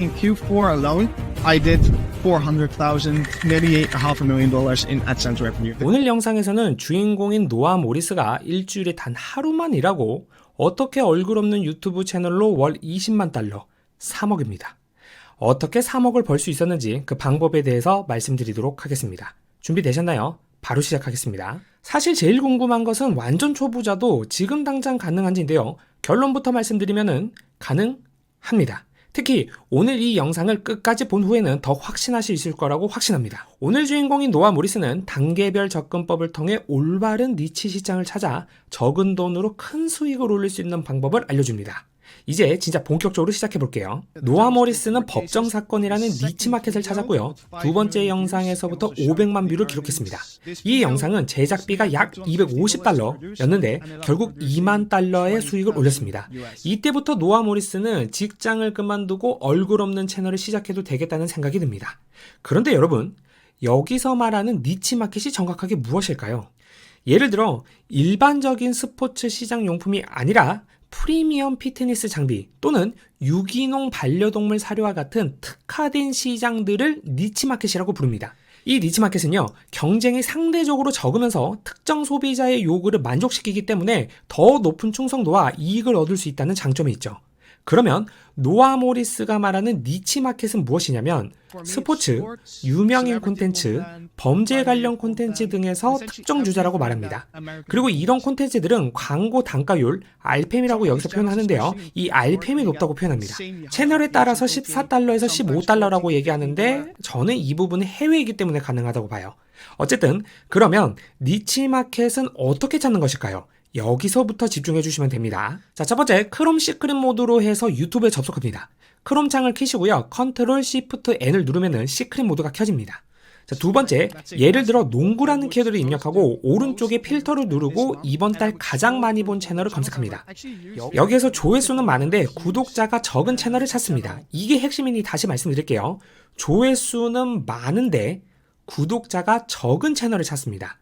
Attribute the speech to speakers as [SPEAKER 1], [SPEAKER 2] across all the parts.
[SPEAKER 1] In Q4 alone, I did 400,000, nearly $500,000 in AdSense revenue.
[SPEAKER 2] 오늘 영상에서는 주인공인 노아 모리스가 일주일에 단 하루만 일하고 어떻게 얼굴 없는 유튜브 채널로 월 20만 달러, 3억입니다. 어떻게 3억을 벌 수 있었는지 그 방법에 대해서 말씀드리도록 하겠습니다. 준비되셨나요? 바로 시작하겠습니다. 사실 제일 궁금한 것은 완전 초보자도 지금 당장 가능한지인데요. 결론부터 말씀드리면은 가능합니다. 특히 오늘 이 영상을 끝까지 본 후에는 더 확신할 수 있을 거라고 확신합니다. 오늘 주인공인 노아 모리스는 단계별 접근법을 통해 올바른 니치 시장을 찾아 적은 돈으로 큰 수익을 올릴 수 있는 방법을 알려줍니다. 이제 진짜 본격적으로 시작해볼게요. 노아 모리스는 법정 사건이라는 니치 마켓을 찾았고요. 두 번째 영상에서부터 500만 뷰를 기록했습니다. 이 영상은 제작비가 약 250달러였는데 결국 2만 달러의 수익을 올렸습니다. 이때부터 노아 모리스는 직장을 그만두고 얼굴 없는 채널을 시작해도 되겠다는 생각이 듭니다. 그런데 여러분, 여기서 말하는 니치 마켓이 정확하게 무엇일까요? 예를 들어 일반적인 스포츠 시장 용품이 아니라 프리미엄 피트니스 장비 또는 유기농 반려동물 사료와 같은 특화된 시장들을 니치마켓이라고 부릅니다. 이 니치마켓은요, 경쟁이 상대적으로 적으면서 특정 소비자의 요구를 만족시키기 때문에 더 높은 충성도와 이익을 얻을 수 있다는 장점이 있죠. 그러면 노아 모리스가 말하는 니치마켓은 무엇이냐면 스포츠, 유명인 콘텐츠, 범죄 관련 콘텐츠 등에서 특정 주자라고 말합니다. 그리고 이런 콘텐츠들은 광고 단가율, RPM이라고 여기서 표현하는데요. 이 RPM이 높다고 표현합니다. 채널에 따라서 14달러에서 15달러라고 얘기하는데 저는 이 부분은 해외이기 때문에 가능하다고 봐요. 어쨌든 그러면 니치마켓은 어떻게 찾는 것일까요? 여기서부터 집중해 주시면 됩니다. 자, 첫 번째, 크롬 시크릿 모드로 해서 유튜브에 접속합니다. 크롬 창을 켜시고요. 컨트롤 시프트 N을 누르면은 시크릿 모드가 켜집니다. 자, 두 번째, 예를 들어 농구라는 키워드를 입력하고 오른쪽에 필터를 누르고 이번 달 가장 많이 본 채널을 검색합니다. 여기에서 조회수는 많은데 구독자가 적은 채널을 찾습니다. 이게 핵심이니 다시 말씀드릴게요. 조회수는 많은데 구독자가 적은 채널을 찾습니다.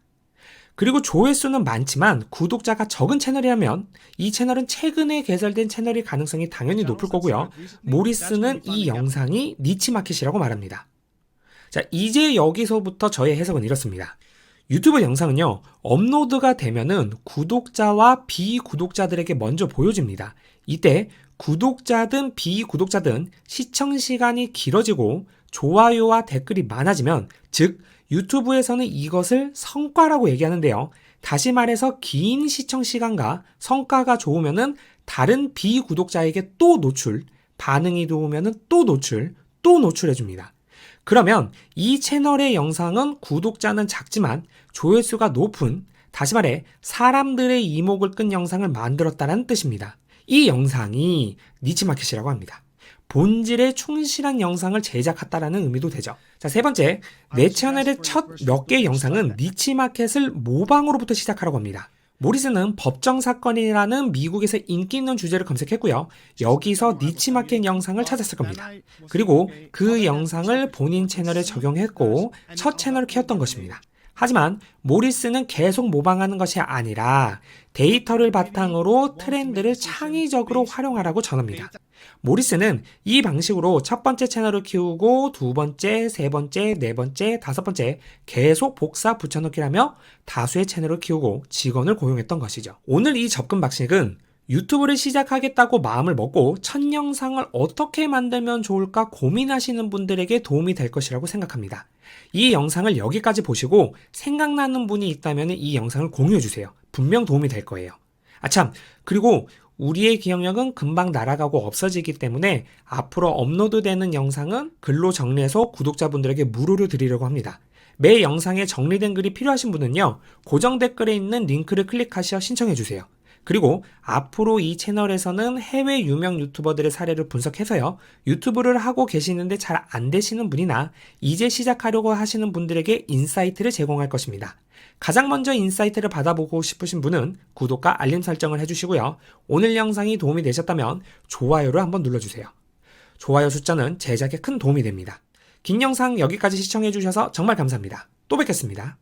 [SPEAKER 2] 그리고 조회수는 많지만 구독자가 적은 채널이라면 이 채널은 최근에 개설된 채널일 가능성이 당연히 높을 거고요. 모리스는 이 영상이 니치마켓이라고 말합니다. 자, 이제 여기서부터 저의 해석은 이렇습니다. 유튜브 영상은요, 업로드가 되면은 구독자와 비구독자들에게 먼저 보여집니다. 이때 구독자든 비구독자든 시청 시간이 길어지고 좋아요와 댓글이 많아지면, 즉 유튜브에서는 이것을 성과라고 얘기하는데요. 다시 말해서 긴 시청 시간과 성과가 좋으면은 다른 비구독자에게 또 노출, 반응이 좋으면은 또 노출해줍니다. 그러면 이 채널의 영상은 구독자는 작지만 조회수가 높은, 다시 말해 사람들의 이목을 끈 영상을 만들었다는 뜻입니다. 이 영상이 니치마켓이라고 합니다. 본질에 충실한 영상을 제작했다라는 의미도 되죠. 자, 세 번째, 내 채널의 첫 몇 개의 영상은 니치마켓을 모방으로부터 시작하라고 합니다. 모리스는 법정 사건이라는 미국에서 인기 있는 주제를 검색했고요. 여기서 니치마켓 영상을 찾았을 겁니다. 그리고 그 영상을 본인 채널에 적용했고 첫 채널을 키웠던 것입니다. 하지만 모리스는 계속 모방하는 것이 아니라 데이터를 바탕으로 트렌드를 창의적으로 활용하라고 전합니다. 모리스는 이 방식으로 첫 번째 채널을 키우고 두 번째, 세 번째, 네 번째, 다섯 번째 계속 복사 붙여넣기라며 다수의 채널을 키우고 직원을 고용했던 것이죠. 오늘 이 접근 방식은 유튜브를 시작하겠다고 마음을 먹고 첫 영상을 어떻게 만들면 좋을까 고민하시는 분들에게 도움이 될 것이라고 생각합니다. 이 영상을 여기까지 보시고 생각나는 분이 있다면 이 영상을 공유해주세요. 분명 도움이 될 거예요. 아참, 그리고 우리의 기억력은 금방 날아가고 없어지기 때문에 앞으로 업로드되는 영상은 글로 정리해서 구독자분들에게 무료로 드리려고 합니다. 매 영상에 정리된 글이 필요하신 분은요, 고정 댓글에 있는 링크를 클릭하셔 신청해주세요. 그리고 앞으로 이 채널에서는 해외 유명 유튜버들의 사례를 분석해서요, 유튜브를 하고 계시는데 잘 안 되시는 분이나 이제 시작하려고 하시는 분들에게 인사이트를 제공할 것입니다. 가장 먼저 인사이트를 받아보고 싶으신 분은 구독과 알림 설정을 해주시고요. 오늘 영상이 도움이 되셨다면 좋아요를 한번 눌러주세요. 좋아요 숫자는 제작에 큰 도움이 됩니다. 긴 영상 여기까지 시청해주셔서 정말 감사합니다. 또 뵙겠습니다.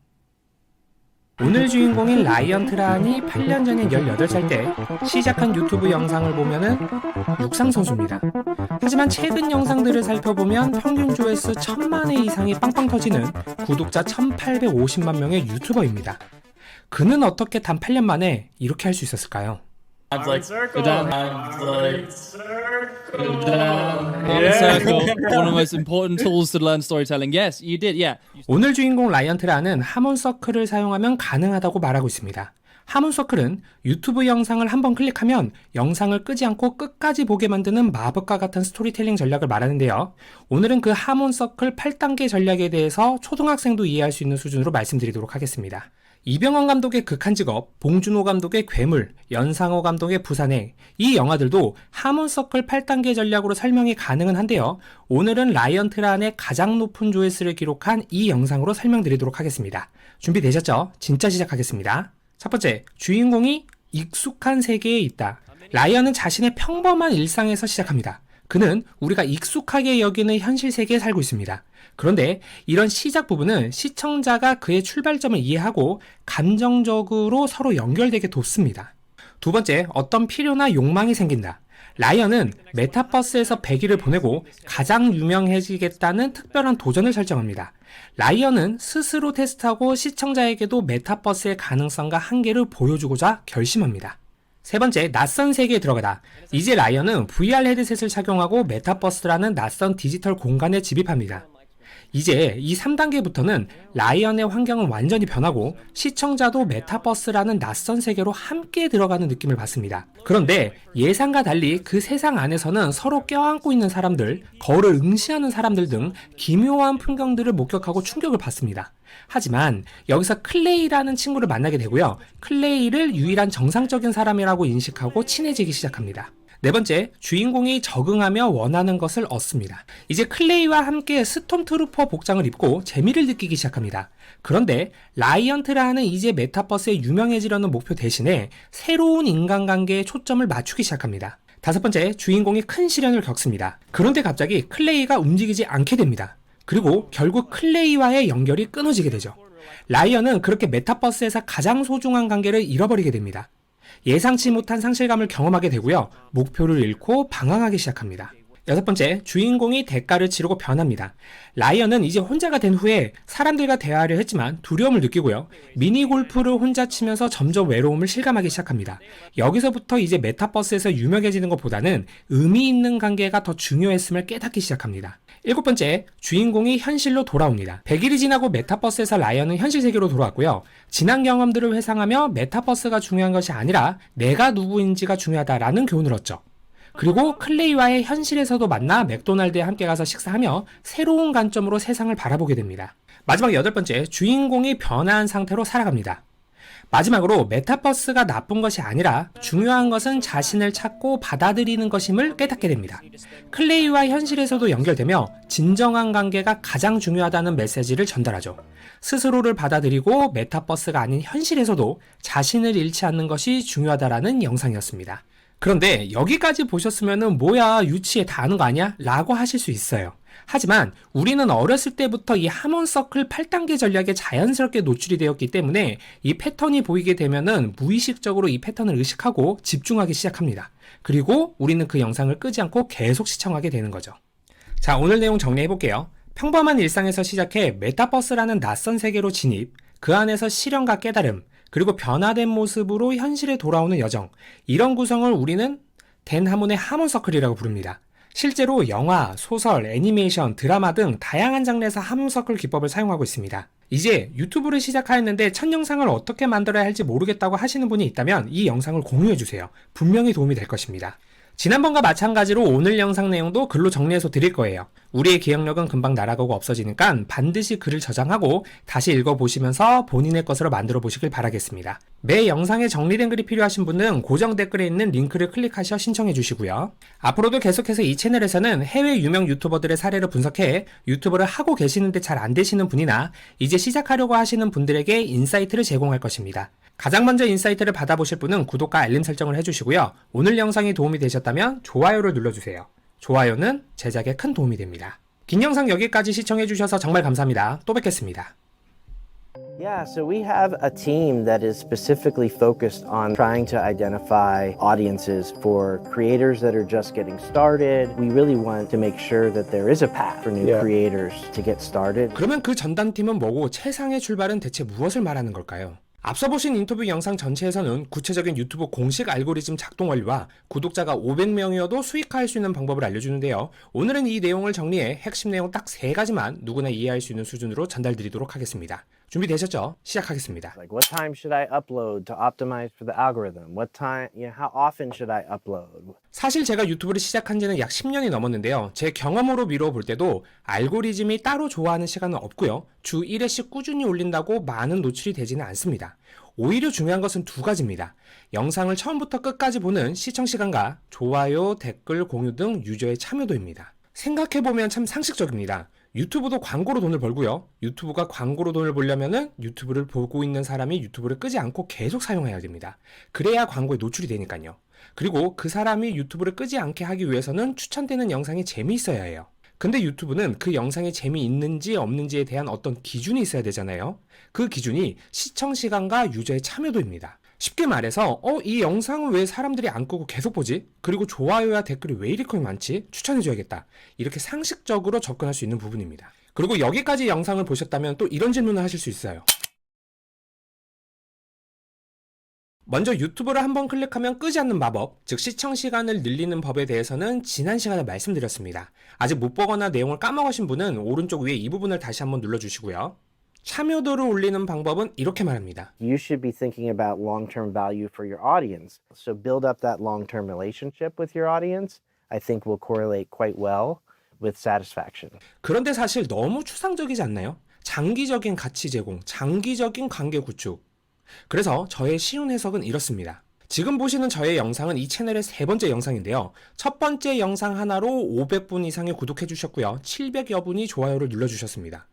[SPEAKER 2] 오늘 주인공인 라이언 트란이 8년 전인 18살 때 시작한 유튜브 영상을 보면은 육상 선수입니다. 하지만 최근 영상들을 살펴보면 평균 조회수 1000만 회 이상이 빵빵 터지는 구독자 1850만 명의 유튜버입니다. 그는 어떻게 단 8년 만에 이렇게 할 수 있었을까요?
[SPEAKER 3] Go down, in circle. One of the most important tools to learn storytelling. Yes, you did. Yeah.
[SPEAKER 2] 오늘 주인공 라이언 트란은 하몬 서클을 사용하면 가능하다고 말하고 있습니다. 하몬 서클은 유튜브 영상을 한번 클릭하면 영상을 끄지 않고 끝까지 보게 만드는 마법과 같은 스토리텔링 전략을 말하는데요. 오늘은 그 하몬 서클 8단계 전략에 대해서 초등학생도 이해할 수 있는 수준으로 말씀드리도록 하겠습니다. 이병헌 감독의 극한 직업, 봉준호 감독의 괴물, 연상호 감독의 부산행, 이 영화들도 하몬 서클 8단계 전략으로 설명이 가능은 한데요. 오늘은 라이언 트란의 가장 높은 조회수를 기록한 이 영상으로 설명드리도록 하겠습니다. 준비되셨죠? 진짜 시작하겠습니다. 첫 번째, 주인공이 익숙한 세계에 있다. 라이언은 자신의 평범한 일상에서 시작합니다. 그는 우리가 익숙하게 여기는 현실 세계에 살고 있습니다. 그런데 이런 시작 부분은 시청자가 그의 출발점을 이해하고 감정적으로 서로 연결되게 돕습니다. 두 번째, 어떤 필요나 욕망이 생긴다. 라이언은 메타버스에서 100일을 보내고 가장 유명해지겠다는 특별한 도전을 설정합니다. 라이언은 스스로 테스트하고 시청자에게도 메타버스의 가능성과 한계를 보여주고자 결심합니다. 세 번째, 낯선 세계에 들어가다. 이제 라이언은 VR 헤드셋을 착용하고 메타버스라는 낯선 디지털 공간에 진입합니다. 이제 이 3단계부터는 라이언의 환경은 완전히 변하고 시청자도 메타버스라는 낯선 세계로 함께 들어가는 느낌을 받습니다. 그런데 예상과 달리 그 세상 안에서는 서로 껴안고 있는 사람들, 거울을 응시하는 사람들 등 기묘한 풍경들을 목격하고 충격을 받습니다. 하지만 여기서 클레이라는 친구를 만나게 되고요. 클레이를 유일한 정상적인 사람이라고 인식하고 친해지기 시작합니다. 네 번째, 주인공이 적응하며 원하는 것을 얻습니다. 이제 클레이와 함께 스톰트루퍼 복장을 입고 재미를 느끼기 시작합니다. 그런데 라이언 트란은 이제 메타버스에 유명해지려는 목표 대신에 새로운 인간관계에 초점을 맞추기 시작합니다. 다섯 번째, 주인공이 큰 시련을 겪습니다. 그런데 갑자기 클레이가 움직이지 않게 됩니다. 그리고 결국 클레이와의 연결이 끊어지게 되죠. 라이언은 그렇게 메타버스에서 가장 소중한 관계를 잃어버리게 됩니다. 예상치 못한 상실감을 경험하게 되고요. 목표를 잃고 방황하기 시작합니다. 여섯 번째, 주인공이 대가를 치르고 변합니다. 라이언은 이제 혼자가 된 후에 사람들과 대화를 했지만 두려움을 느끼고요. 미니골프를 혼자 치면서 점점 외로움을 실감하기 시작합니다. 여기서부터 이제 메타버스에서 유명해지는 것보다는 의미 있는 관계가 더 중요했음을 깨닫기 시작합니다. 일곱 번째, 주인공이 현실로 돌아옵니다. 100일이 지나고 메타버스에서 라이언은 현실 세계로 돌아왔고요. 지난 경험들을 회상하며 메타버스가 중요한 것이 아니라 내가 누구인지가 중요하다라는 교훈을 얻죠. 그리고 클레이와의 현실에서도 만나 맥도날드에 함께 가서 식사하며 새로운 관점으로 세상을 바라보게 됩니다. 마지막 여덟 번째, 주인공이 변화한 상태로 살아갑니다. 마지막으로 메타버스가 나쁜 것이 아니라 중요한 것은 자신을 찾고 받아들이는 것임을 깨닫게 됩니다. 클레이와 현실에서도 연결되며 진정한 관계가 가장 중요하다는 메시지를 전달하죠. 스스로를 받아들이고 메타버스가 아닌 현실에서도 자신을 잃지 않는 것이 중요하다라는 영상이었습니다. 그런데 여기까지 보셨으면은 뭐야 유치해 다 아는 거 아니야? 라고 하실 수 있어요. 하지만 우리는 어렸을 때부터 이 하몬 서클 8단계 전략에 자연스럽게 노출이 되었기 때문에 이 패턴이 보이게 되면은 무의식적으로 이 패턴을 의식하고 집중하기 시작합니다. 그리고 우리는 그 영상을 끄지 않고 계속 시청하게 되는 거죠. 자, 오늘 내용 정리해 볼게요. 평범한 일상에서 시작해 메타버스라는 낯선 세계로 진입, 그 안에서 실현과 깨달음, 그리고 변화된 모습으로 현실에 돌아오는 여정, 이런 구성을 우리는 댄 하몬의 하몬 서클이라고 부릅니다. 실제로 영화, 소설, 애니메이션, 드라마 등 다양한 장르에서 하몬 서클 기법을 사용하고 있습니다. 이제 유튜브를 시작하였는데 첫 영상을 어떻게 만들어야 할지 모르겠다고 하시는 분이 있다면 이 영상을 공유해주세요. 분명히 도움이 될 것입니다. 지난번과 마찬가지로 오늘 영상 내용도 글로 정리해서 드릴 거예요. 우리의 기억력은 금방 날아가고 없어지니까 반드시 글을 저장하고 다시 읽어보시면서 본인의 것으로 만들어 보시길 바라겠습니다. 매 영상에 정리된 글이 필요하신 분은 고정 댓글에 있는 링크를 클릭하셔 신청해 주시고요. 앞으로도 계속해서 이 채널에서는 해외 유명 유튜버들의 사례를 분석해 유튜버를 하고 계시는데 잘 안 되시는 분이나 이제 시작하려고 하시는 분들에게 인사이트를 제공할 것입니다. 가장 먼저 인사이트를 받아보실 분은 구독과 알림 설정을 해주시고요. 오늘 영상이 도움이 되셨다면 좋아요를 눌러주세요. 좋아요는 제작에 큰 도움이 됩니다. 긴 영상 여기까지 시청해주셔서 정말 감사합니다. 또 뵙겠습니다.
[SPEAKER 4] Yeah, so we have a team that is specifically focused on trying to identify audiences for creators that are just getting started. We really want to make sure that there is a path for new creators to get started.
[SPEAKER 2] 그러면 그 전담팀은 뭐고 최상의 출발은 대체 무엇을 말하는 걸까요? 앞서 보신 인터뷰 영상 전체에서는 구체적인 유튜브 공식 알고리즘 작동 원리와 구독자가 500명이어도 수익화할 수 있는 방법을 알려주는데요. 오늘은 이 내용을 정리해 핵심 내용 딱 3가지만 누구나 이해할 수 있는 수준으로 전달드리도록 하겠습니다. 준비되셨죠? 시작하겠습니다.
[SPEAKER 4] Like, what time should I upload to optimize for the algorithm? What time, how often should I upload?
[SPEAKER 2] 사실 제가 유튜브를 시작한 지는 약 10년이 넘었는데요. 제 경험으로 미루어 볼 때도 알고리즘이 따로 좋아하는 시간은 없고요. 주 1회씩 꾸준히 올린다고 많은 노출이 되지는 않습니다. 오히려 중요한 것은 2가지입니다. 영상을 처음부터 끝까지 보는 시청 시간과 좋아요, 댓글, 공유 등 유저의 참여도입니다. 생각해보면 참 상식적입니다. 유튜브도 광고로 돈을 벌고요. 유튜브가 광고로 돈을 벌려면은 유튜브를 보고 있는 사람이 유튜브를 끄지 않고 계속 사용해야 됩니다. 그래야 광고에 노출이 되니까요. 그리고 그 사람이 유튜브를 끄지 않게 하기 위해서는 추천되는 영상이 재미있어야 해요. 근데 유튜브는 그 영상이 재미있는지 없는지에 대한 어떤 기준이 있어야 되잖아요. 그 기준이 시청 시간과 유저의 참여도입니다. 쉽게 말해서 이 영상은 왜 사람들이 안 끄고 계속 보지? 그리고 좋아요와 댓글이 왜 이렇게 많지? 추천해줘야겠다. 이렇게 상식적으로 접근할 수 있는 부분입니다. 그리고 여기까지 영상을 보셨다면 또 이런 질문을 하실 수 있어요. 먼저 유튜브를 한번 클릭하면 끄지 않는 마법, 즉 시청 시간을 늘리는 법에 대해서는 지난 시간에 말씀드렸습니다. 아직 못 보거나 내용을 까먹으신 분은 오른쪽 위에 이 부분을 다시 한번 눌러주시고요. 참여도를 올리는 방법은 이렇게 말합니다.
[SPEAKER 4] You should be thinking about long-term value for your audience. So build up that long-term relationship with your audience. I think will correlate quite well with satisfaction.
[SPEAKER 2] 그런데 사실 너무 추상적이지 않나요? 장기적인 가치 제공, 장기적인 관계 구축. 그래서 저의 쉬운 해석은 이렇습니다. 지금 보시는 저의 영상은 이 채널의 3번째 영상인데요. 첫 번째 영상 하나로 500분 이상이 구독해 주셨고요. 700여 분이 좋아요를 눌러주셨습니다.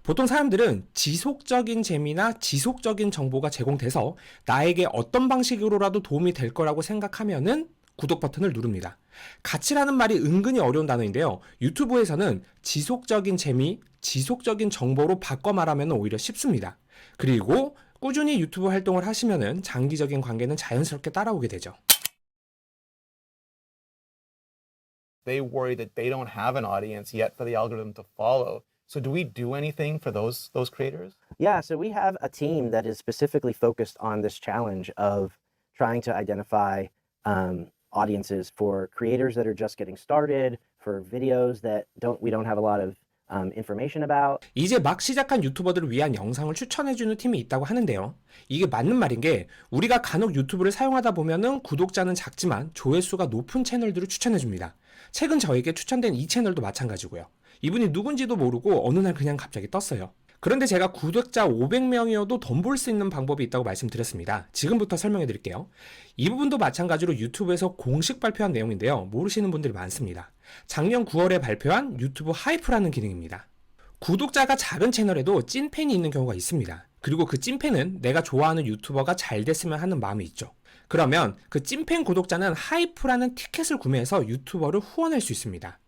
[SPEAKER 2] 보통 사람들은 지속적인 재미나 지속적인 정보가 제공돼서 나에게 어떤 방식으로라도 도움이 될 거라고 생각하면은 구독 버튼을 누릅니다. 가치라는 말이 은근히 어려운 단어인데요. 유튜브에서는 지속적인 재미, 지속적인 정보로 바꿔 말하면 오히려 쉽습니다. 그리고 꾸준히 유튜브 활동을 하시면은 장기적인 관계는 자연스럽게 따라오게 되죠.
[SPEAKER 5] They worry that they don't have an audience yet for the algorithm to follow. So do we do anything for those creators?
[SPEAKER 4] Yeah, so we have a team that is specifically focused on this challenge of trying to identify audiences for creators that are just getting started, for videos that we don't have a lot of information about.
[SPEAKER 2] 이제 막 시작한 유튜버들을 위한 영상을 추천해주는 팀이 있다고 하는데요. 이게 맞는 말인 게 우리가 간혹 유튜브를 사용하다 보면은 구독자는 작지만 조회수가 높은 채널들을 추천해줍니다. 최근 저에게 추천된 이 채널도 마찬가지고요. 이분이 누군지도 모르고 어느 날 그냥 갑자기 떴어요. 그런데 제가 구독자 500명이어도 돈 벌 수 있는 방법이 있다고 말씀드렸습니다. 지금부터 설명해 드릴게요. 이 부분도 마찬가지로 유튜브에서 공식 발표한 내용인데요. 모르시는 분들이 많습니다. 작년 9월에 발표한 유튜브 하이프라는 기능입니다. 구독자가 작은 채널에도 찐팬이 있는 경우가 있습니다. 그리고 그 찐팬은 내가 좋아하는 유튜버가 잘 됐으면 하는 마음이 있죠. 그러면 그 찐팬 구독자는 하이프라는 티켓을 구매해서 유튜버를 후원할 수 있습니다.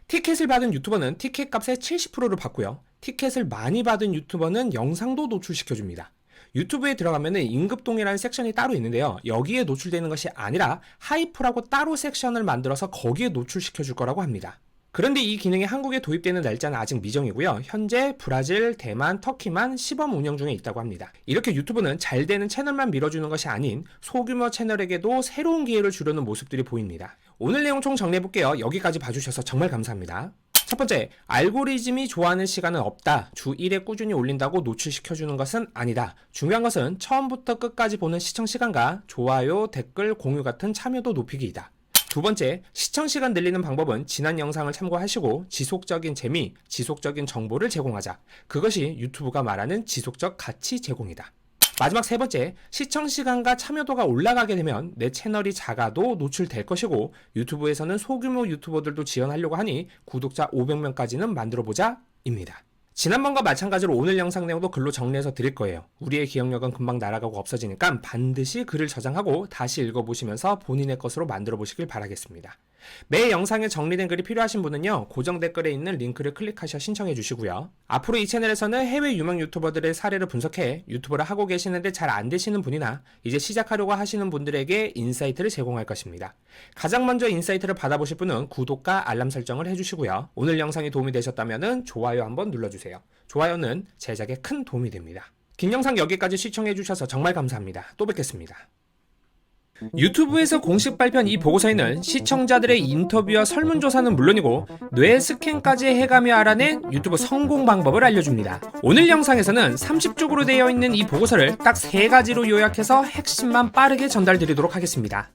[SPEAKER 2] 티켓을 받은 유튜버는 티켓 값의 70%를 받고요. 티켓을 많이 받은 유튜버는 영상도 노출시켜줍니다. 유튜브에 들어가면 임급동이라는 섹션이 따로 있는데요. 여기에 노출되는 것이 아니라 하이프라고 따로 섹션을 만들어서 거기에 노출시켜줄 거라고 합니다. 그런데 이 기능이 한국에 도입되는 날짜는 아직 미정이고요. 현재 브라질, 대만, 터키만 시범 운영 중에 있다고 합니다. 이렇게 유튜브는 잘 되는 채널만 밀어주는 것이 아닌 소규모 채널에게도 새로운 기회를 주려는 모습들이 보입니다. 오늘 내용 총 정리해볼게요. 여기까지 봐주셔서 정말 감사합니다. 첫 번째, 알고리즘이 좋아하는 시간은 없다. 주 1회 꾸준히 올린다고 노출시켜주는 것은 아니다. 중요한 것은 처음부터 끝까지 보는 시청 시간과 좋아요, 댓글, 공유 같은 참여도 높이기이다. 두 번째, 시청 시간 늘리는 방법은 지난 영상을 참고하시고 지속적인 재미, 지속적인 정보를 제공하자. 그것이 유튜브가 말하는 지속적 가치 제공이다. 마지막 세 번째, 시청 시간과 참여도가 올라가게 되면 내 채널이 작아도 노출될 것이고 유튜브에서는 소규모 유튜버들도 지원하려고 하니 구독자 500명까지는 만들어보자 입니다. 지난번과 마찬가지로 오늘 영상 내용도 글로 정리해서 드릴 거예요. 우리의 기억력은 금방 날아가고 없어지니까 반드시 글을 저장하고 다시 읽어보시면서 본인의 것으로 만들어 보시길 바라겠습니다. 매 영상에 정리된 글이 필요하신 분은요, 고정 댓글에 있는 링크를 클릭하셔 신청해 주시고요. 앞으로 이 채널에서는 해외 유명 유튜버들의 사례를 분석해 유튜브를 하고 계시는데 잘 안 되시는 분이나 이제 시작하려고 하시는 분들에게 인사이트를 제공할 것입니다. 가장 먼저 인사이트를 받아보실 분은 구독과 알람 설정을 해주시고요. 오늘 영상이 도움이 되셨다면 좋아요 한번 눌러주세요. 좋아요는 제작에 큰 도움이 됩니다. 긴 영상 여기까지 시청해주셔서 정말 감사합니다. 또 뵙겠습니다. 유튜브에서 공식 발표한 이 보고서에는 시청자들의 인터뷰와 설문조사는 물론이고 뇌 스캔까지 해가며 알아낸 유튜브 성공 방법을 알려줍니다. 오늘 영상에서는 30쪽으로 되어 있는 이 보고서를 딱 3가지로 요약해서 핵심만 빠르게 전달드리도록 하겠습니다.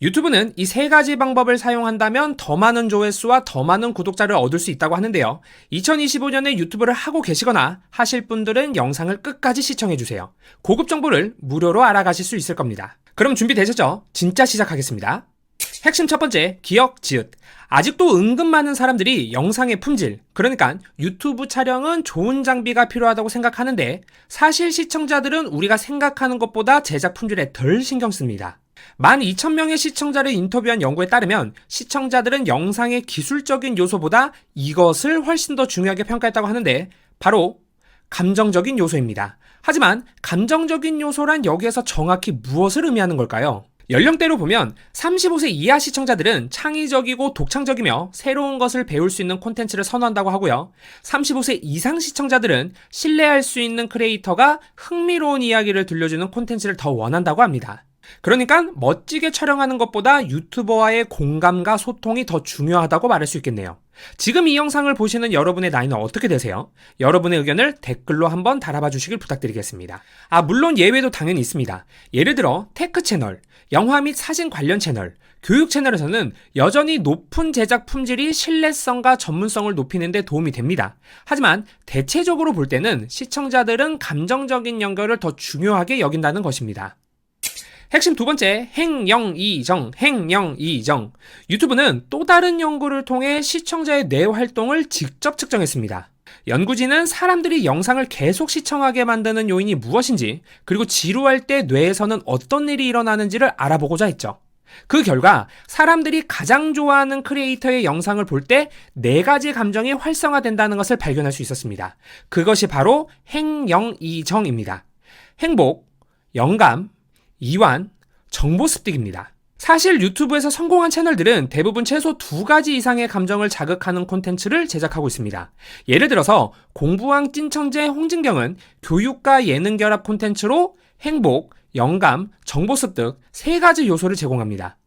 [SPEAKER 2] 유튜브는 이 3가지 방법을 사용한다면 더 많은 조회수와 더 많은 구독자를 얻을 수 있다고 하는데요. 2025년에 유튜브를 하고 계시거나 하실 분들은 영상을 끝까지 시청해주세요. 고급 정보를 무료로 알아가실 수 있을 겁니다. 그럼 준비되셨죠? 진짜 시작하겠습니다. 핵심 첫 번째, 기억, 지읒. 아직도 은근 많은 사람들이 영상의 품질, 그러니까 유튜브 촬영은 좋은 장비가 필요하다고 생각하는데 사실 시청자들은 우리가 생각하는 것보다 제작 품질에 덜 신경 씁니다. 12,000명의 시청자를 인터뷰한 연구에 따르면 시청자들은 영상의 기술적인 요소보다 이것을 훨씬 더 중요하게 평가했다고 하는데 바로 감정적인 요소입니다. 하지만 감정적인 요소란 여기에서 정확히 무엇을 의미하는 걸까요? 연령대로 보면 35세 이하 시청자들은 창의적이고 독창적이며 새로운 것을 배울 수 있는 콘텐츠를 선호한다고 하고요. 35세 이상 시청자들은 신뢰할 수 있는 크리에이터가 흥미로운 이야기를 들려주는 콘텐츠를 더 원한다고 합니다. 그러니까 멋지게 촬영하는 것보다 유튜버와의 공감과 소통이 더 중요하다고 말할 수 있겠네요. 지금 이 영상을 보시는 여러분의 나이는 어떻게 되세요? 여러분의 의견을 댓글로 한번 달아봐 주시길 부탁드리겠습니다. 물론 예외도 당연히 있습니다. 예를 들어 테크 채널, 영화 및 사진 관련 채널, 교육 채널에서는 여전히 높은 제작 품질이 신뢰성과 전문성을 높이는 데 도움이 됩니다. 하지만 대체적으로 볼 때는 시청자들은 감정적인 연결을 더 중요하게 여긴다는 것입니다. 핵심 두 번째, 행영이정. 유튜브는 또 다른 연구를 통해 시청자의 뇌 활동을 직접 측정했습니다. 연구진은 사람들이 영상을 계속 시청하게 만드는 요인이 무엇인지, 그리고 지루할 때 뇌에서는 어떤 일이 일어나는지를 알아보고자 했죠. 그 결과 사람들이 가장 좋아하는 크리에이터의 영상을 볼 때 4가지 감정이 활성화된다는 것을 발견할 수 있었습니다. 그것이 바로 행영이정입니다. 행복, 영감, 이완, 정보 습득입니다. 사실 유튜브에서 성공한 채널들은 대부분 최소 2가지 이상의 감정을 자극하는 콘텐츠를 제작하고 있습니다. 예를 들어서 공부왕 찐천재 홍진경은 교육과 예능 결합 콘텐츠로 행복, 영감, 정보 습득 3가지 요소를 제공합니다.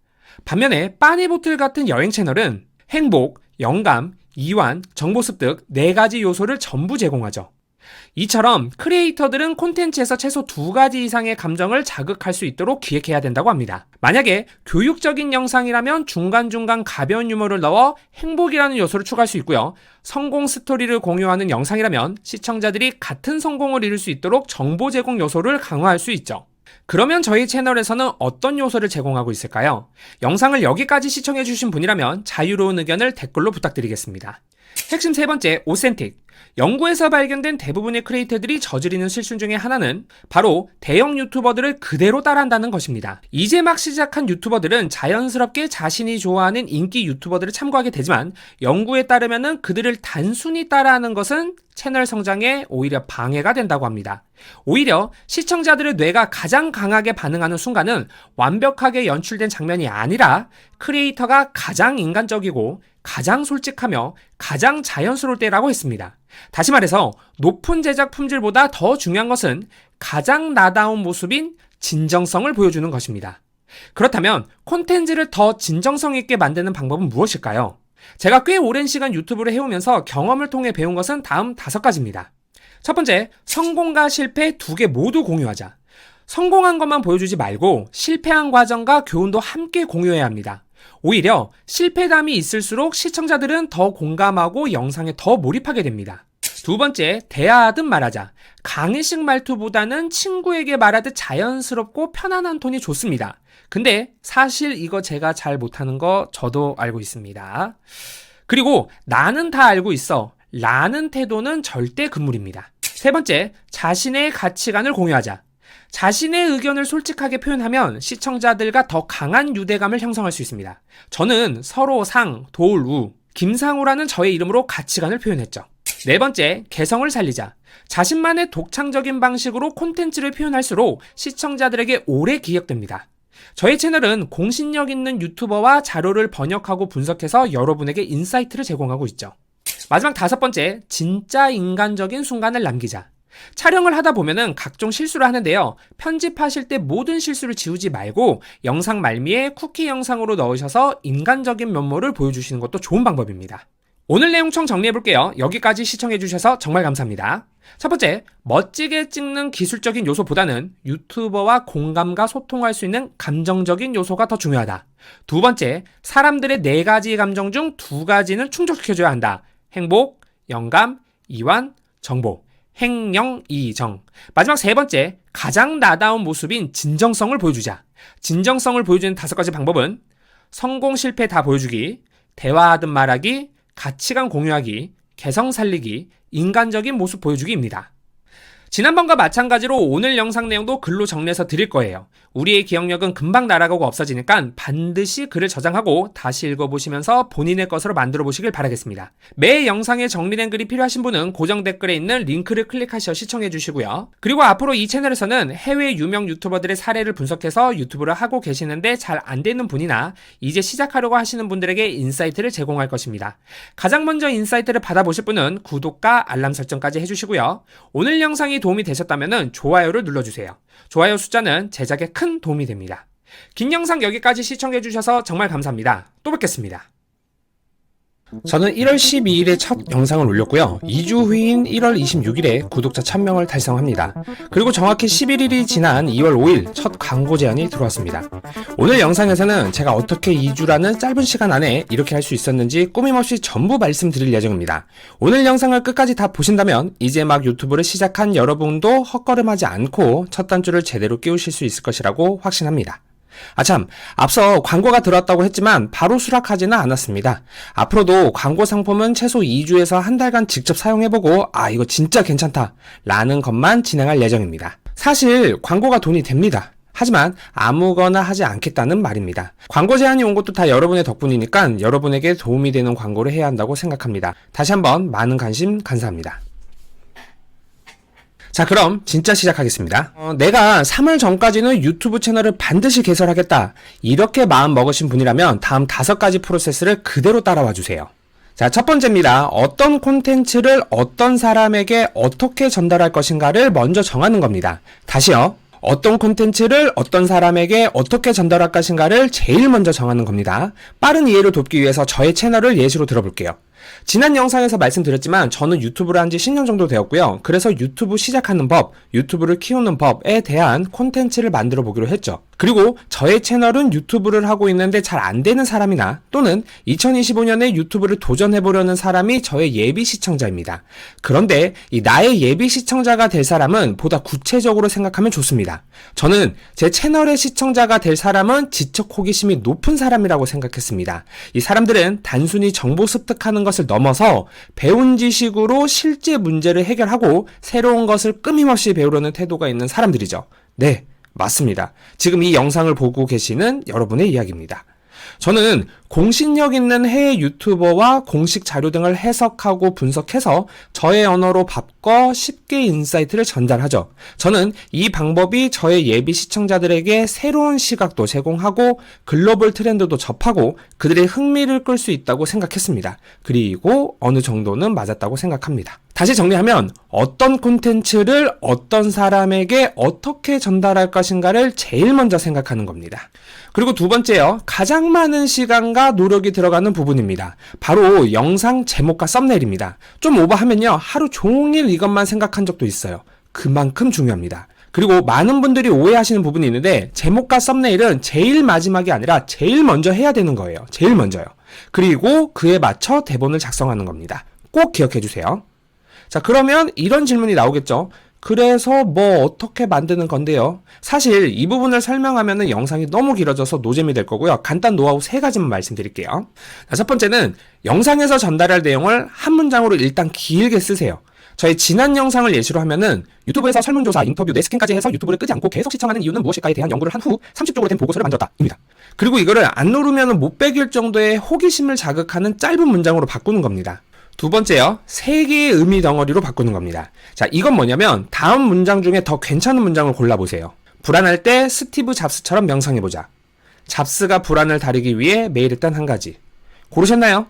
[SPEAKER 2] 반면에 빠니보틀 같은 여행 채널은 행복, 영감, 이완, 정보 습득 4가지 요소를 전부 제공하죠. 이처럼 크리에이터들은 콘텐츠에서 최소 2가지 이상의 감정을 자극할 수 있도록 기획해야 된다고 합니다. 만약에 교육적인 영상이라면 중간중간 가벼운 유머를 넣어 행복이라는 요소를 추가할 수 있고요. 성공 스토리를 공유하는 영상이라면 시청자들이 같은 성공을 이룰 수 있도록 정보 제공 요소를 강화할 수 있죠. 그러면 저희 채널에서는 어떤 요소를 제공하고 있을까요? 영상을 여기까지 시청해주신 분이라면 자유로운 의견을 댓글로 부탁드리겠습니다. 핵심 세 번째, 오센틱. 연구에서 발견된 대부분의 크리에이터들이 저지르는 실수 중에 하나는 바로 대형 유튜버들을 그대로 따라한다는 것입니다. 이제 막 시작한 유튜버들은 자연스럽게 자신이 좋아하는 인기 유튜버들을 참고하게 되지만 연구에 따르면 그들을 단순히 따라하는 것은 채널 성장에 오히려 방해가 된다고 합니다. 오히려 시청자들의 뇌가 가장 강하게 반응하는 순간은 완벽하게 연출된 장면이 아니라 크리에이터가 가장 인간적이고 가장 솔직하며 가장 자연스러울 때라고 했습니다. 다시 말해서 높은 제작 품질보다 더 중요한 것은 가장 나다운 모습인 진정성을 보여주는 것입니다. 그렇다면 콘텐츠를 더 진정성 있게 만드는 방법은 무엇일까요? 제가 꽤 오랜 시간 유튜브를 해오면서 경험을 통해 배운 것은 다음 5가지입니다. 첫 번째, 성공과 실패 2개 모두 공유하자. 성공한 것만 보여주지 말고 실패한 과정과 교훈도 함께 공유해야 합니다. 오히려 실패담이 있을수록 시청자들은 더 공감하고 영상에 더 몰입하게 됩니다. 두 번째, 대화하듯 말하자. 강의식 말투보다는 친구에게 말하듯 자연스럽고 편안한 톤이 좋습니다. 근데 사실 이거 제가 잘 못하는 거 저도 알고 있습니다. 그리고 나는 다 알고 있어 라는 태도는 절대 금물입니다. 세 번째, 자신의 가치관을 공유하자. 자신의 의견을 솔직하게 표현하면 시청자들과 더 강한 유대감을 형성할 수 있습니다. 저는 서로상, 도울우, 김상우라는 저의 이름으로 가치관을 표현했죠. 네 번째, 개성을 살리자. 자신만의 독창적인 방식으로 콘텐츠를 표현할수록 시청자들에게 오래 기억됩니다. 저희 채널은 공신력 있는 유튜버와 자료를 번역하고 분석해서 여러분에게 인사이트를 제공하고 있죠. 마지막 다섯 번째, 진짜 인간적인 순간을 남기자. 촬영을 하다 보면은 각종 실수를 하는데요. 편집하실 때 모든 실수를 지우지 말고 영상 말미에 쿠키 영상으로 넣으셔서 인간적인 면모를 보여주시는 것도 좋은 방법입니다. 오늘 내용 총 정리해볼게요. 여기까지 시청해주셔서 정말 감사합니다. 첫 번째, 멋지게 찍는 기술적인 요소보다는 유튜버와 공감과 소통할 수 있는 감정적인 요소가 더 중요하다. 두 번째, 사람들의 4가지 감정 중 2가지는 충족시켜줘야 한다. 행복, 영감, 이완, 정보. 행영이정. 마지막 세 번째, 가장 나다운 모습인 진정성을 보여주자. 진정성을 보여주는 5가지 방법은 성공 실패 다 보여주기, 대화하듯 말하기, 가치관 공유하기, 개성 살리기, 인간적인 모습 보여주기입니다. 지난번과 마찬가지로 오늘 영상 내용도 글로 정리해서 드릴 거예요. 우리의 기억력은 금방 날아가고 없어지니까 반드시 글을 저장하고 다시 읽어보시면서 본인의 것으로 만들어 보시길 바라겠습니다. 매 영상에 정리된 글이 필요하신 분은 고정 댓글에 있는 링크를 클릭하셔 시청해 주시고요. 그리고 앞으로 이 채널에서는 해외 유명 유튜버들의 사례를 분석해서 유튜브를 하고 계시는데 잘 안 되는 분이나 이제 시작하려고 하시는 분들에게 인사이트를 제공할 것입니다. 가장 먼저 인사이트를 받아보실 분은 구독과 알람 설정까지 해주시고요. 오늘 영상이 도움이 되셨다면 좋아요를 눌러주세요. 좋아요 숫자는 제작에 큰 도움이 됩니다. 긴 영상 여기까지 시청해주셔서 정말 감사합니다. 또 뵙겠습니다. 저는 1월 12일에 첫 영상을 올렸고요. 2주 후인 1월 26일에 구독자 1000명을 달성합니다. 그리고 정확히 11일이 지난 2월 5일 첫 광고 제안이 들어왔습니다. 오늘 영상에서는 제가 어떻게 2주라는 짧은 시간 안에 이렇게 할 수 있었는지 꾸밈없이 전부 말씀드릴 예정입니다. 오늘 영상을 끝까지 다 보신다면 이제 막 유튜브를 시작한 여러분도 헛걸음하지 않고 첫 단추를 제대로 끼우실 수 있을 것이라고 확신합니다. 아참, 앞서 광고가 들어왔다고 했지만 바로 수락하지는 않았습니다. 앞으로도 광고 상품은 최소 2주에서 한 달간 직접 사용해보고 이거 진짜 괜찮다 라는 것만 진행할 예정입니다. 사실 광고가 돈이 됩니다. 하지만 아무거나 하지 않겠다는 말입니다. 광고 제안이 온 것도 다 여러분의 덕분이니까 여러분에게 도움이 되는 광고를 해야 한다고 생각합니다. 다시 한번 많은 관심 감사합니다. 자, 그럼 진짜 시작하겠습니다. 내가 3월 전까지는 유튜브 채널을 반드시 개설하겠다 이렇게 마음 먹으신 분이라면 다음 5가지 프로세스를 그대로 따라와 주세요. 자, 첫 번째입니다. 어떤 콘텐츠를 어떤 사람에게 어떻게 전달할 것인가를 먼저 정하는 겁니다. 다시요. 어떤 콘텐츠를 어떤 사람에게 어떻게 전달할 것인가를 제일 먼저 정하는 겁니다. 빠른 이해를 돕기 위해서 저의 채널을 예시로 들어볼게요. 지난 영상에서 말씀드렸지만 저는 유튜브를 한 지 10년 정도 되었고요. 그래서 유튜브 시작하는 법, 유튜브를 키우는 법에 대한 콘텐츠를 만들어 보기로 했죠. 그리고 저의 채널은 유튜브를 하고 있는데 잘 안 되는 사람이나 또는 2025년에 유튜브를 도전해보려는 사람이 저의 예비 시청자입니다. 그런데 이 나의 예비 시청자가 될 사람은 보다 구체적으로 생각하면 좋습니다. 저는 제 채널의 시청자가 될 사람은 지적 호기심이 높은 사람이라고 생각했습니다. 이 사람들은 단순히 정보 습득하는 것을 넘어서 배운 지식으로 실제 문제를 해결하고 새로운 것을 끊임없이 배우려는 태도가 있는 사람들이죠. 네, 맞습니다. 지금 이 영상을 보고 계시는 여러분의 이야기입니다. 저는 공신력 있는 해외 유튜버와 공식 자료 등을 해석하고 분석해서 저의 언어로 바꿔 쉽게 인사이트를 전달하죠. 저는 이 방법이 저의 예비 시청자들에게 새로운 시각도 제공하고 글로벌 트렌드도 접하고 그들의 흥미를 끌 수 있다고 생각했습니다. 그리고 어느 정도는 맞았다고 생각합니다. 다시 정리하면 어떤 콘텐츠를 어떤 사람에게 어떻게 전달할 것인가를 제일 먼저 생각하는 겁니다. 그리고 두 번째요. 가장 많은 시간과 노력이 들어가는 부분입니다. 바로 영상 제목과 썸네일입니다. 좀 오버하면요. 하루 종일 이것만 생각한 적도 있어요. 그만큼 중요합니다. 그리고 많은 분들이 오해하시는 부분이 있는데 제목과 썸네일은 제일 마지막이 아니라 제일 먼저 해야 되는 거예요. 제일 먼저요. 그리고 그에 맞춰 대본을 작성하는 겁니다. 꼭 기억해 주세요. 자, 그러면 이런 질문이 나오겠죠. 그래서 뭐 어떻게 만드는 건데요. 사실 이 부분을 설명하면은 영상이 너무 길어져서 노잼이 될 거고요. 간단 노하우 3가지만 말씀드릴게요. 자, 첫 번째는 영상에서 전달할 내용을 한 문장으로 일단 길게 쓰세요. 저희 지난 영상을 예시로 하면은 유튜브에서 설문조사, 인터뷰, 뇌스캔까지 해서 유튜브를 끄지 않고 계속 시청하는 이유는 무엇일까에 대한 연구를 한 후 30쪽으로 된 보고서를 만들었다 입니다. 그리고 이거를 안 누르면은 못 베길 정도의 호기심을 자극하는 짧은 문장으로 바꾸는 겁니다. 두 번째요, 3개의 의미 덩어리로 바꾸는 겁니다. 자, 이건 뭐냐면 다음 문장 중에 더 괜찮은 문장을 골라보세요. 불안할 때 스티브 잡스처럼 명상해보자. 잡스가 불안을 다루기 위해 매일 했던 한 가지. 고르셨나요?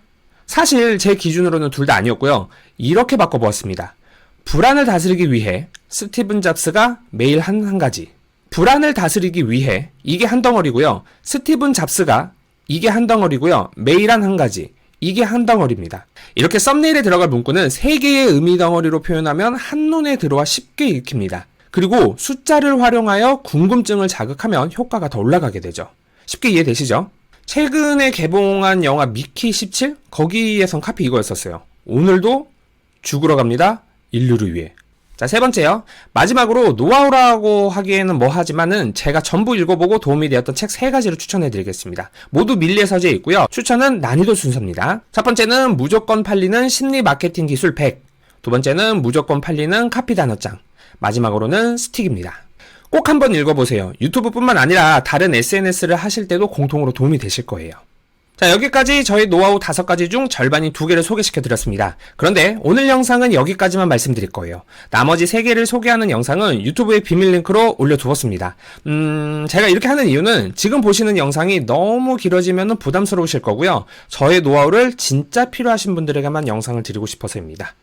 [SPEAKER 2] 사실 제 기준으로는 둘 다 아니었고요. 이렇게 바꿔보았습니다. 불안을 다스리기 위해 스티븐 잡스가 매일 한 가지. 불안을 다스리기 위해 이게 한 덩어리고요. 스티븐 잡스가 이게 한 덩어리고요. 매일 한 가지. 이게 한 덩어리입니다. 이렇게 썸네일에 들어갈 문구는 3개의 의미 덩어리로 표현하면 한눈에 들어와 쉽게 읽힙니다. 그리고 숫자를 활용하여 궁금증을 자극하면 효과가 더 올라가게 되죠. 쉽게 이해되시죠? 최근에 개봉한 영화 미키 17? 거기에선 카피 이거였었어요. 오늘도 죽으러 갑니다. 인류를 위해. 자, 세 번째요. 마지막으로 노하우라고 하기에는 뭐하지만은 제가 전부 읽어보고 도움이 되었던 책 3가지를 추천해드리겠습니다. 모두 밀리의 서재에 있고요. 추천은 난이도 순서입니다. 첫 번째는 무조건 팔리는 심리 마케팅 기술 100. 두 번째는 무조건 팔리는 카피 단어장. 마지막으로는 스틱입니다. 꼭 한번 읽어보세요. 유튜브뿐만 아니라 다른 SNS를 하실 때도 공통으로 도움이 되실 거예요. 자, 여기까지 저희 노하우 5가지 중 절반인 2개를 소개시켜드렸습니다. 그런데 오늘 영상은 여기까지만 말씀드릴 거예요. 나머지 3개를 소개하는 영상은 유튜브에 비밀 링크로 올려두었습니다. 제가 이렇게 하는 이유는 지금 보시는 영상이 너무 길어지면 부담스러우실 거고요. 저의 노하우를 진짜 필요하신 분들에게만 영상을 드리고 싶어서입니다.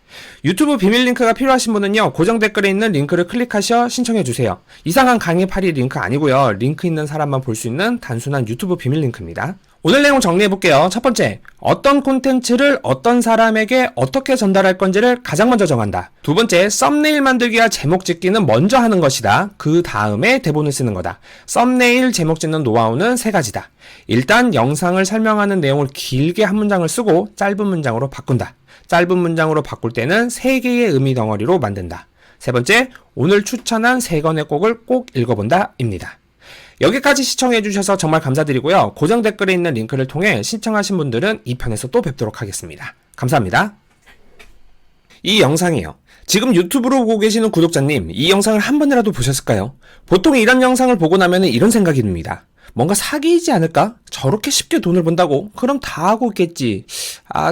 [SPEAKER 2] 유튜브 비밀 링크가 필요하신 분은요, 고정 댓글에 있는 링크를 클릭하셔 신청해주세요. 이상한 강의 파리 링크 아니고요. 링크 있는 사람만 볼 수 있는 단순한 유튜브 비밀 링크입니다. 오늘 내용 정리해볼게요. 첫 번째, 어떤 콘텐츠를 어떤 사람에게 어떻게 전달할 건지를 가장 먼저 정한다. 두 번째, 썸네일 만들기와 제목 짓기는 먼저 하는 것이다. 그 다음에 대본을 쓰는 거다. 썸네일 제목 짓는 노하우는 3가지다. 일단 영상을 설명하는 내용을 길게 한 문장을 쓰고 짧은 문장으로 바꾼다. 짧은 문장으로 바꿀 때는 3개의 의미 덩어리로 만든다. 세 번째, 오늘 추천한 3권의 곡을 꼭 읽어본다 입니다. 여기까지 시청해주셔서 정말 감사드리고요. 고정 댓글에 있는 링크를 통해 신청하신 분들은 2편에서 또 뵙도록 하겠습니다. 감사합니다. 이 영상이요. 지금 유튜브로 보고 계시는 구독자님, 이 영상을 한 번이라도 보셨을까요? 보통 이런 영상을 보고 나면 이런 생각이 듭니다. 뭔가 사기이지 않을까? 저렇게 쉽게 돈을 번다고? 그럼 다 하고 있겠지.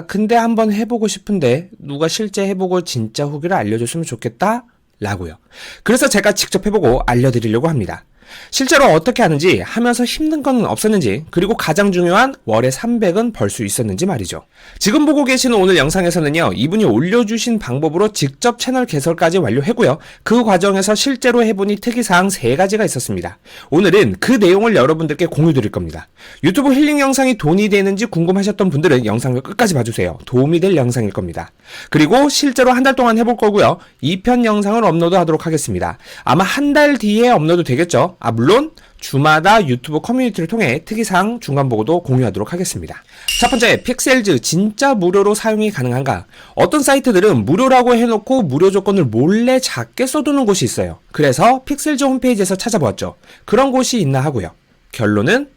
[SPEAKER 2] 근데 한번 해보고 싶은데 누가 실제 해보고 진짜 후기를 알려줬으면 좋겠다? 라고요. 그래서 제가 직접 해보고 알려드리려고 합니다. 실제로 어떻게 하는지, 하면서 힘든 건 없었는지, 그리고 가장 중요한 월에 300은 벌 수 있었는지 말이죠. 지금 보고 계시는 오늘 영상에서는요, 이분이 올려주신 방법으로 직접 채널 개설까지 완료했고요. 그 과정에서 실제로 해보니 특이사항 3가지가 있었습니다. 오늘은 그 내용을 여러분들께 공유드릴 겁니다. 유튜브 힐링 영상이 돈이 되는지 궁금하셨던 분들은 영상을 끝까지 봐주세요. 도움이 될 영상일 겁니다. 그리고 실제로 한 달 동안 해볼 거고요. 2편 영상을 업로드하도록 하겠습니다. 아마 한 달 뒤에 업로드 되겠죠? 물론 주마다 유튜브 커뮤니티를 통해 특이사항 중간 보고도 공유하도록 하겠습니다. 첫 번째, 픽셀즈 진짜 무료로 사용이 가능한가? 어떤 사이트들은 무료라고 해놓고 무료 조건을 몰래 작게 써두는 곳이 있어요. 그래서 픽셀즈 홈페이지에서 찾아보았죠. 그런 곳이 있나 하고요. 결론은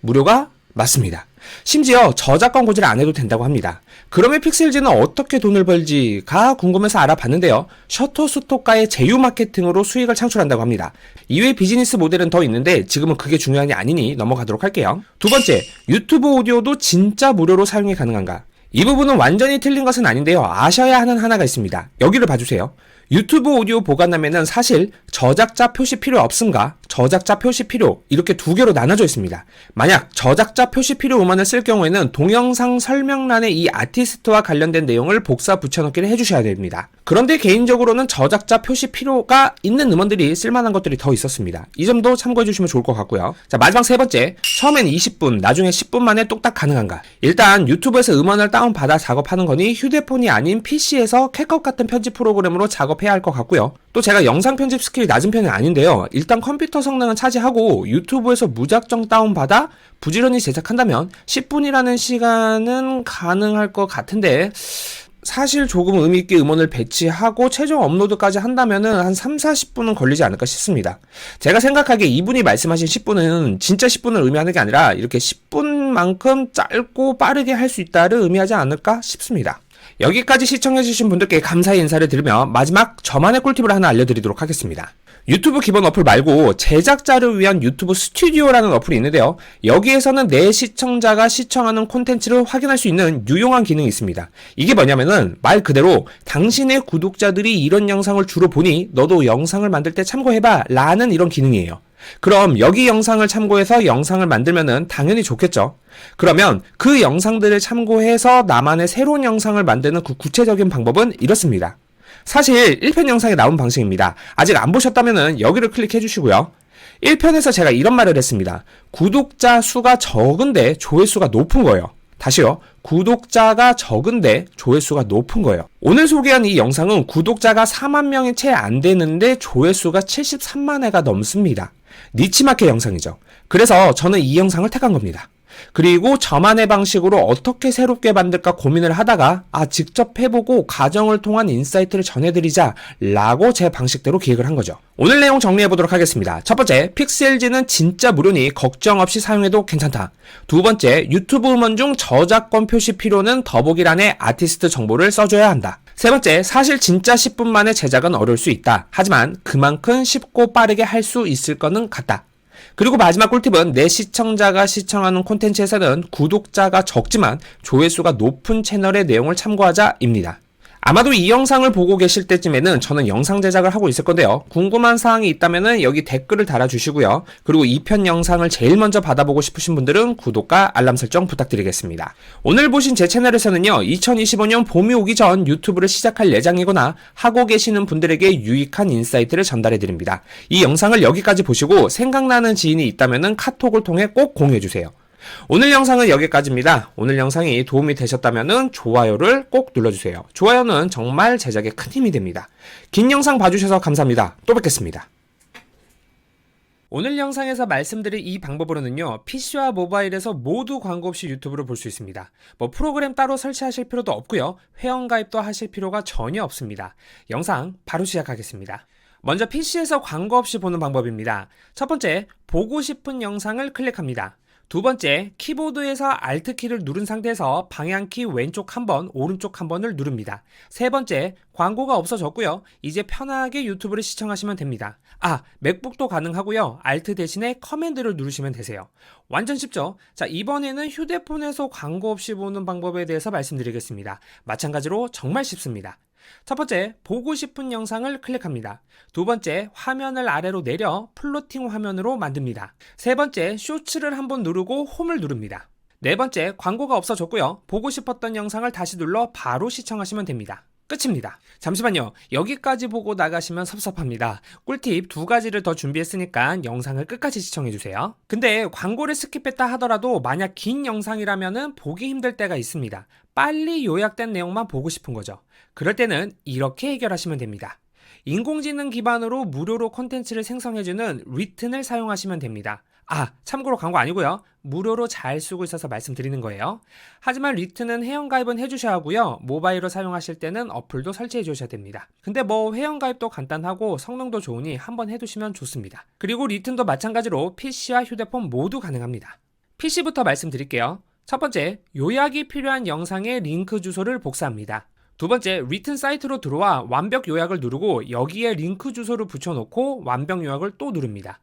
[SPEAKER 2] 무료가 맞습니다. 심지어 저작권 고지를 안 해도 된다고 합니다. 그러면 픽셀즈는 어떻게 돈을 벌지가 궁금해서 알아봤는데요. 셔터스토커의 제휴 마케팅으로 수익을 창출한다고 합니다. 이외에 비즈니스 모델은 더 있는데 지금은 그게 중요한 게 아니니 넘어가도록 할게요. 두 번째, 유튜브 오디오도 진짜 무료로 사용이 가능한가? 이 부분은 완전히 틀린 것은 아닌데요. 아셔야 하는 하나가 있습니다. 여기를 봐주세요. 유튜브 오디오 보관함에는 사실 저작자 표시 필요 없음과 저작자 표시 필요 이렇게 2개로 나눠져 있습니다. 만약 저작자 표시 필요 음원을 쓸 경우에는 동영상 설명란에 이 아티스트와 관련된 내용을 복사 붙여넣기를 해주셔야 됩니다. 그런데 개인적으로는 저작자 표시 필요가 있는 음원들이 쓸만한 것들이 더 있었습니다. 이 점도 참고해 주시면 좋을 것 같고요. 자, 마지막 3번째, 처음엔 20분, 나중에 10분 만에 뚝딱 가능한가? 일단 유튜브에서 음원을 다운받아 작업하는 거니 휴대폰이 아닌 PC에서 캣컷 같은 편집 프로그램으로 작업해야 할 것 같고요. 또 제가 영상 편집 스킬이 낮은 편은 아닌데요. 일단 컴퓨터 성능은 차지하고 유튜브에서 무작정 다운받아 부지런히 제작한다면 10분이라는 시간은 가능할 것 같은데 사실 조금 의미있게 음원을 배치하고 최종 업로드까지 한다면은 한 3-40분은 걸리지 않을까 싶습니다. 제가 생각하기에 이분이 말씀하신 10분은 진짜 10분을 의미하는 게 아니라 이렇게 10분만큼 짧고 빠르게 할 수 있다를 의미하지 않을까 싶습니다. 여기까지 시청해주신 분들께 감사의 인사를 드리며 마지막 저만의 꿀팁을 하나 알려드리도록 하겠습니다. 유튜브 기본 어플 말고 제작자를 위한 유튜브 스튜디오라는 어플이 있는데요. 여기에서는 내 시청자가 시청하는 콘텐츠를 확인할 수 있는 유용한 기능이 있습니다. 이게 뭐냐면은 말 그대로 당신의 구독자들이 이런 영상을 주로 보니 너도 영상을 만들 때 참고해봐 라는 이런 기능이에요. 그럼 여기 영상을 참고해서 영상을 만들면은 당연히 좋겠죠. 그러면 그 영상들을 참고해서 나만의 새로운 영상을 만드는 그 구체적인 방법은 이렇습니다. 사실 1편 영상에 나온 방식입니다. 아직 안 보셨다면 여기를 클릭해 주시고요. 1편에서 제가 이런 말을 했습니다. 구독자 수가 적은데 조회수가 높은 거예요. 다시요. 구독자가 적은데 조회수가 높은 거예요. 오늘 소개한 이 영상은 구독자가 4만 명이 채 안 되는데 조회수가 73만 회가 넘습니다. 니치마켓 영상이죠. 그래서 저는 이 영상을 택한 겁니다. 그리고 저만의 방식으로 어떻게 새롭게 만들까 고민을 하다가 직접 해보고 가정을 통한 인사이트를 전해드리자 라고 제 방식대로 기획을 한 거죠. 오늘 내용 정리해보도록 하겠습니다. 첫 번째, 픽셀즈는 진짜 무료니 걱정 없이 사용해도 괜찮다. 두 번째, 유튜브 음원 중 저작권 표시 필요는 더보기란에 아티스트 정보를 써줘야 한다. 세 번째, 사실 진짜 10분 만에 제작은 어려울 수 있다. 하지만 그만큼 쉽고 빠르게 할 수 있을 거는 같다. 그리고 마지막 꿀팁은 내 시청자가 시청하는 콘텐츠에서는 구독자가 적지만 조회수가 높은 채널의 내용을 참고하자입니다. 아마도 이 영상을 보고 계실 때쯤에는 저는 영상 제작을 하고 있을 건데요. 궁금한 사항이 있다면 여기 댓글을 달아주시고요. 그리고 2편 영상을 제일 먼저 받아보고 싶으신 분들은 구독과 알람 설정 부탁드리겠습니다. 오늘 보신 제 채널에서는요. 2025년 봄이 오기 전 유튜브를 시작할 예정이거나 하고 계시는 분들에게 유익한 인사이트를 전달해드립니다. 이 영상을 여기까지 보시고 생각나는 지인이 있다면 카톡을 통해 꼭 공유해주세요. 오늘 영상은 여기까지입니다. 오늘 영상이 도움이 되셨다면 좋아요를 꼭 눌러주세요. 좋아요는 정말 제작에 큰 힘이 됩니다. 긴 영상 봐주셔서 감사합니다. 또 뵙겠습니다. 오늘 영상에서 말씀드린 이 방법으로는요, PC와 모바일에서 모두 광고 없이 유튜브를 볼 수 있습니다. 프로그램 따로 설치하실 필요도 없고요, 회원가입도 하실 필요가 전혀 없습니다. 영상 바로 시작하겠습니다. 먼저 PC에서 광고 없이 보는 방법입니다. 첫 번째, 보고 싶은 영상을 클릭합니다. 두 번째, 키보드에서 Alt키를 누른 상태에서 방향키 왼쪽 한 번, 오른쪽 한 번을 누릅니다. 세 번째, 광고가 없어졌고요. 이제 편하게 유튜브를 시청하시면 됩니다. 맥북도 가능하고요. Alt 대신에 커맨드를 누르시면 되세요. 완전 쉽죠? 자, 이번에는 휴대폰에서 광고 없이 보는 방법에 대해서 말씀드리겠습니다. 마찬가지로 정말 쉽습니다. 첫 번째, 보고 싶은 영상을 클릭합니다. 두 번째, 화면을 아래로 내려 플로팅 화면으로 만듭니다. 세 번째, 쇼츠를 한번 누르고 홈을 누릅니다. 네 번째, 광고가 없어졌고요. 보고 싶었던 영상을 다시 눌러 바로 시청하시면 됩니다. 끝입니다. 잠시만요. 여기까지 보고 나가시면 섭섭합니다. 꿀팁 2가지를 더 준비했으니까 영상을 끝까지 시청해주세요. 근데 광고를 스킵했다 하더라도 만약 긴 영상이라면 보기 힘들 때가 있습니다. 빨리 요약된 내용만 보고 싶은 거죠. 그럴 때는 이렇게 해결하시면 됩니다. 인공지능 기반으로 무료로 콘텐츠를 생성해주는 리튼을 사용하시면 됩니다. 참고로 광고 아니고요. 무료로 잘 쓰고 있어서 말씀드리는 거예요. 하지만 리튼은 회원가입은 해주셔야 하고요. 모바일로 사용하실 때는 어플도 설치해 주셔야 됩니다. 근데 회원가입도 간단하고 성능도 좋으니 한번 해두시면 좋습니다. 그리고 리튼도 마찬가지로 PC와 휴대폰 모두 가능합니다. PC부터 말씀드릴게요. 첫 번째, 요약이 필요한 영상의 링크 주소를 복사합니다. 두 번째, 리튼 사이트로 들어와 완벽 요약을 누르고 여기에 링크 주소를 붙여놓고 완벽 요약을 또 누릅니다.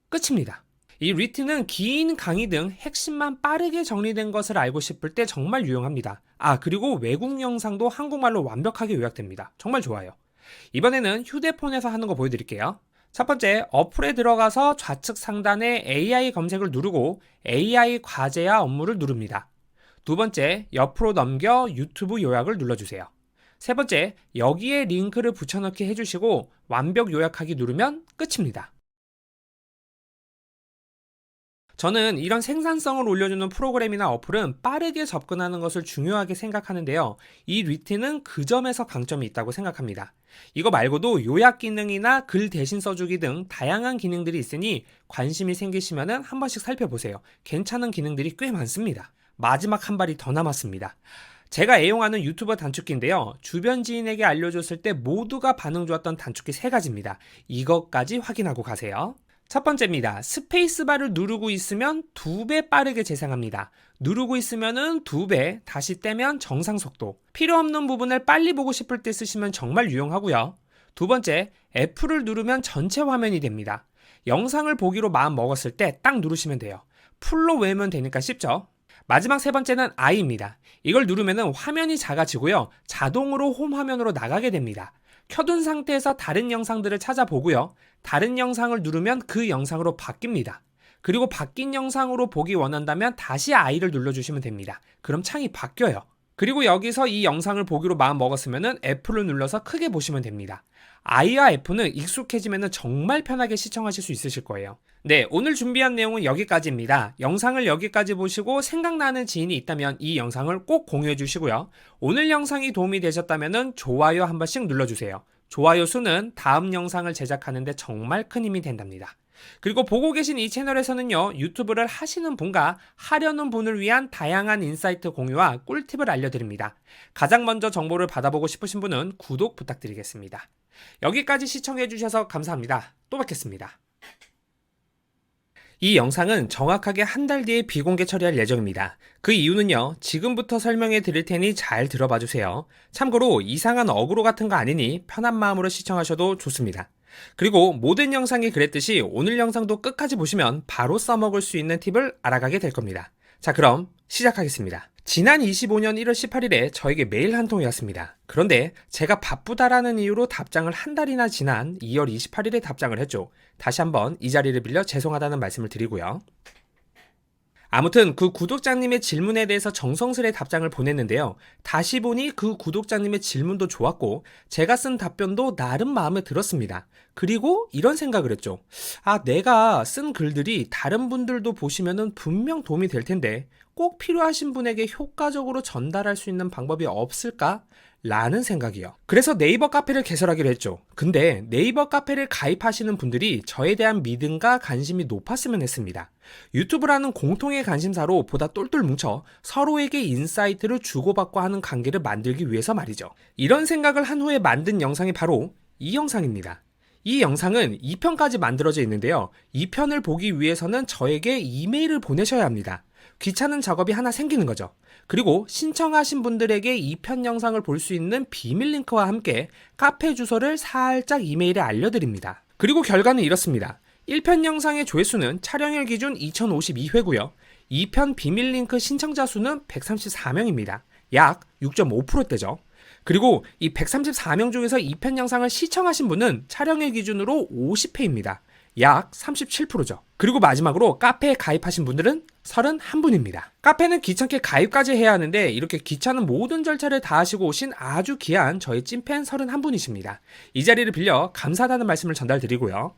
[SPEAKER 2] 끝입니다. 이 리튼은 긴 강의 등 핵심만 빠르게 정리된 것을 알고 싶을 때 정말 유용합니다. 그리고 외국 영상도 한국말로 완벽하게 요약됩니다. 정말 좋아요. 이번에는 휴대폰에서 하는 거 보여드릴게요. 첫 번째, 어플에 들어가서 좌측 상단에 AI 검색을 누르고 AI 과제와 업무를 누릅니다. 두 번째, 옆으로 넘겨 유튜브 요약을 눌러주세요. 세 번째, 여기에 링크를 붙여넣기 해주시고 완벽 요약하기 누르면 끝입니다. 저는 이런 생산성을 올려주는 프로그램이나 어플은 빠르게 접근하는 것을 중요하게 생각하는데요. 이 리튼은 그 점에서 강점이 있다고 생각합니다. 이거 말고도 요약 기능이나 글 대신 써주기 등 다양한 기능들이 있으니 관심이 생기시면 한 번씩 살펴보세요. 괜찮은 기능들이 꽤 많습니다. 마지막 한 발이 더 남았습니다. 제가 애용하는 유튜버 단축키인데요. 주변 지인에게 알려줬을 때 모두가 반응 좋았던 단축키 3가지입니다. 이것까지 확인하고 가세요. 첫 번째입니다. 스페이스바를 누르고 있으면 2배 빠르게 재생합니다. 누르고 있으면은 2배, 다시 떼면 정상 속도. 필요 없는 부분을 빨리 보고 싶을 때 쓰시면 정말 유용하고요. 두 번째, F를 누르면 전체 화면이 됩니다. 영상을 보기로 마음 먹었을 때 딱 누르시면 돼요. 풀로 외우면 되니까 쉽죠? 마지막 세 번째는 I입니다. 이걸 누르면 화면이 작아지고요. 자동으로 홈 화면으로 나가게 됩니다. 켜둔 상태에서 다른 영상들을 찾아보고요. 다른 영상을 누르면 그 영상으로 바뀝니다. 그리고 바뀐 영상으로 보기 원한다면 다시 I를 눌러주시면 됩니다. 그럼 창이 바뀌어요. 그리고 여기서 이 영상을 보기로 마음 먹었으면 F를 눌러서 크게 보시면 됩니다. I와 F는 익숙해지면 정말 편하게 시청하실 수 있으실 거예요. 네, 오늘 준비한 내용은 여기까지입니다. 영상을 여기까지 보시고 생각나는 지인이 있다면 이 영상을 꼭 공유해 주시고요. 오늘 영상이 도움이 되셨다면 좋아요 한 번씩 눌러주세요. 좋아요 수는 다음 영상을 제작하는데 정말 큰 힘이 된답니다. 그리고 보고 계신 이 채널에서는요, 유튜브를 하시는 분과 하려는 분을 위한 다양한 인사이트 공유와 꿀팁을 알려드립니다. 가장 먼저 정보를 받아보고 싶으신 분은 구독 부탁드리겠습니다. 여기까지 시청해주셔서 감사합니다. 또 뵙겠습니다. 이 영상은 정확하게 한 달 뒤에 비공개 처리할 예정입니다. 그 이유는요, 지금부터 설명해 드릴 테니 잘 들어봐 주세요. 참고로 이상한 어그로 같은 거 아니니 편한 마음으로 시청하셔도 좋습니다. 그리고 모든 영상이 그랬듯이 오늘 영상도 끝까지 보시면 바로 써먹을 수 있는 팁을 알아가게 될 겁니다. 자, 그럼 시작하겠습니다. 지난 25년 1월 18일에 저에게 메일 한 통이 왔습니다. 그런데 제가 바쁘다라는 이유로 답장을 한 달이나 지난 2월 28일에 답장을 했죠. 다시 한번 이 자리를 빌려 죄송하다는 말씀을 드리고요. 아무튼 그 구독자님의 질문에 대해서 정성스레 답장을 보냈는데요. 다시 보니 그 구독자님의 질문도 좋았고 제가 쓴 답변도 나름 마음에 들었습니다. 그리고 이런 생각을 했죠. 아, 내가 쓴 글들이 다른 분들도 보시면은 분명 도움이 될 텐데 꼭 필요하신 분에게 효과적으로 전달할 수 있는 방법이 없을까? 라는 생각이요. 그래서 네이버 카페를 개설하기로 했죠. 근데 네이버 카페를 가입하시는 분들이 저에 대한 믿음과 관심이 높았으면 했습니다. 유튜브라는 공통의 관심사로 보다 똘똘 뭉쳐 서로에게 인사이트를 주고받고 하는 관계를 만들기 위해서 말이죠. 이런 생각을 한 후에 만든 영상이 바로 이 영상입니다. 이 영상은 2편까지 만들어져 있는데요. 2편을 보기 위해서는 저에게 이메일을 보내셔야 합니다. 귀찮은 작업이 하나 생기는 거죠. 그리고 신청하신 분들에게 2편 영상을 볼 수 있는 비밀 링크와 함께 카페 주소를 살짝 이메일에 알려드립니다. 그리고 결과는 이렇습니다. 1편 영상의 조회수는 촬영일 기준 2052회고요. 2편 비밀 링크 신청자 수는 134명입니다. 약 6.5%대죠. 그리고 이 134명 중에서 2편 영상을 시청하신 분은 촬영일 기준으로 50회입니다. 약 37%죠. 그리고 마지막으로 카페에 가입하신 분들은 31분입니다. 카페는 귀찮게 가입까지 해야 하는데 이렇게 귀찮은 모든 절차를 다 하시고 오신 아주 귀한 저희 찐팬 31분이십니다. 이 자리를 빌려 감사하다는 말씀을 전달드리고요.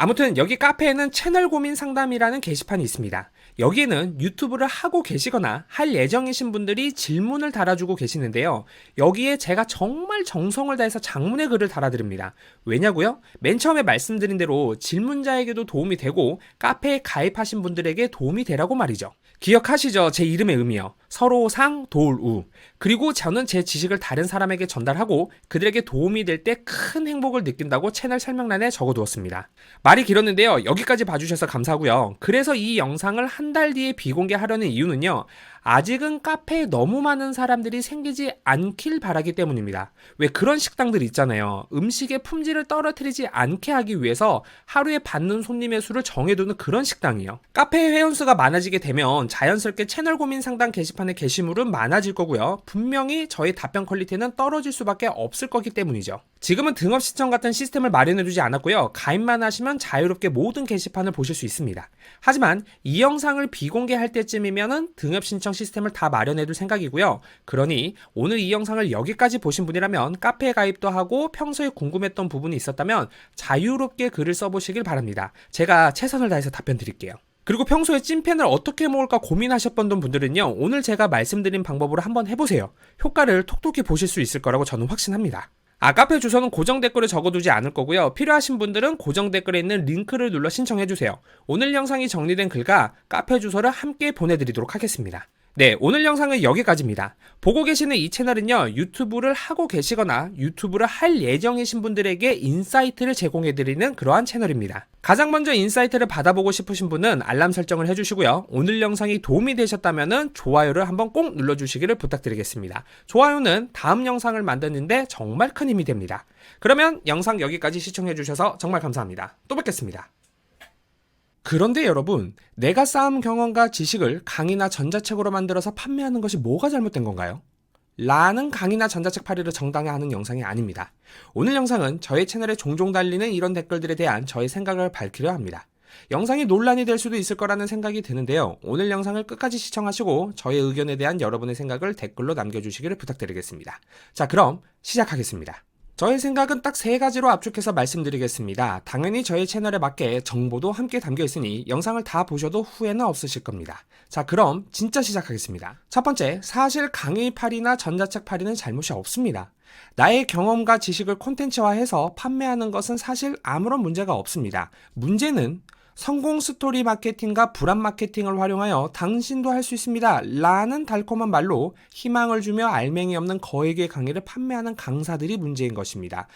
[SPEAKER 2] 아무튼 여기 카페에는 채널 고민 상담이라는 게시판이 있습니다. 여기에는 유튜브를 하고 계시거나 할 예정이신 분들이 질문을 달아주고 계시는데요. 여기에 제가 정말 정성을 다해서 장문의 글을 달아드립니다. 왜냐고요? 맨 처음에 말씀드린 대로 질문자에게도 도움이 되고 카페에 가입하신 분들에게 도움이 되라고 말이죠. 기억하시죠? 제 이름의 의미요. 서로 상, 도울, 우. 그리고 저는 제 지식을 다른 사람에게 전달하고 그들에게 도움이 될 때 큰 행복을 느낀다고 채널 설명란에 적어두었습니다. 말이 길었는데요. 여기까지 봐주셔서 감사하고요. 그래서 이 영상을 한 달 뒤에 비공개하려는 이유는요. 아직은 카페에 너무 많은 사람들이 생기지 않길 바라기 때문입니다. 왜 그런 식당들 있잖아요. 음식의 품질을 떨어뜨리지 않게 하기 위해서 하루에 받는 손님의 수를 정해두는 그런 식당이요. 카페 회원수가 많아지게 되면 자연스럽게 채널 고민 상담 게시판의 게시물은 많아질 거고요. 분명히 저희 답변 퀄리티는 떨어질 수밖에 없을 거기 때문이죠. 지금은 등업 신청 같은 시스템을 마련해두지 않았고요. 가입만 하시면 자유롭게 모든 게시판을 보실 수 있습니다. 하지만 이 영상을 비공개할 때쯤이면은 등업 신청 시스템을 다 마련해둘 생각이고요. 그러니 오늘 이 영상을 여기까지 보신 분이라면 카페에 가입도 하고 평소에 궁금했던 부분이 있었다면 자유롭게 글을 써보시길 바랍니다. 제가 최선을 다해서 답변 드릴게요. 그리고 평소에 찐팬을 어떻게 모을까 고민하셨던 분들은요. 오늘 제가 말씀드린 방법으로 한번 해보세요. 효과를 톡톡히 보실 수 있을 거라고 저는 확신합니다. 카페 주소는 고정 댓글에 적어두지 않을 거고요. 필요하신 분들은 고정 댓글에 있는 링크를 눌러 신청해주세요. 오늘 영상이 정리된 글과 카페 주소를 함께 보내드리도록 하겠습니다. 네, 오늘 영상은 여기까지입니다. 보고 계시는 이 채널은요, 유튜브를 하고 계시거나 유튜브를 할 예정이신 분들에게 인사이트를 제공해드리는 그러한 채널입니다. 가장 먼저 인사이트를 받아보고 싶으신 분은 알람 설정을 해주시고요. 오늘 영상이 도움이 되셨다면 좋아요를 한번 꼭 눌러주시기를 부탁드리겠습니다. 좋아요는 다음 영상을 만드는데 정말 큰 힘이 됩니다. 그러면 영상 여기까지 시청해주셔서 정말 감사합니다. 또 뵙겠습니다. 그런데 여러분, 내가 쌓은 경험과 지식을 강의나 전자책으로 만들어서 판매하는 것이 뭐가 잘못된 건가요? 라는 강의나 전자책 팔이를 정당화하는 영상이 아닙니다. 오늘 영상은 저의 채널에 종종 달리는 이런 댓글들에 대한 저의 생각을 밝히려 합니다. 영상이 논란이 될 수도 있을 거라는 생각이 드는데요. 오늘 영상을 끝까지 시청하시고 저의 의견에 대한 여러분의 생각을 댓글로 남겨주시기를 부탁드리겠습니다. 자, 그럼 시작하겠습니다. 저의 생각은 딱 3가지로 압축해서 말씀드리겠습니다. 당연히 저의 채널에 맞게 정보도 함께 담겨 있으니 영상을 다 보셔도 후회는 없으실 겁니다. 자, 그럼 진짜 시작하겠습니다. 첫 번째, 사실 강의 팔이나 전자책 팔이는 잘못이 없습니다. 나의 경험과 지식을 콘텐츠화해서 판매하는 것은 사실 아무런 문제가 없습니다. 문제는 성공 스토리 마케팅과 불안 마케팅을 활용하여 당신도 할 수 있습니다 라는 달콤한 말로 희망을 주며 알맹이 없는 거액의 강의를 판매하는 강사들이 문제인 것입니다.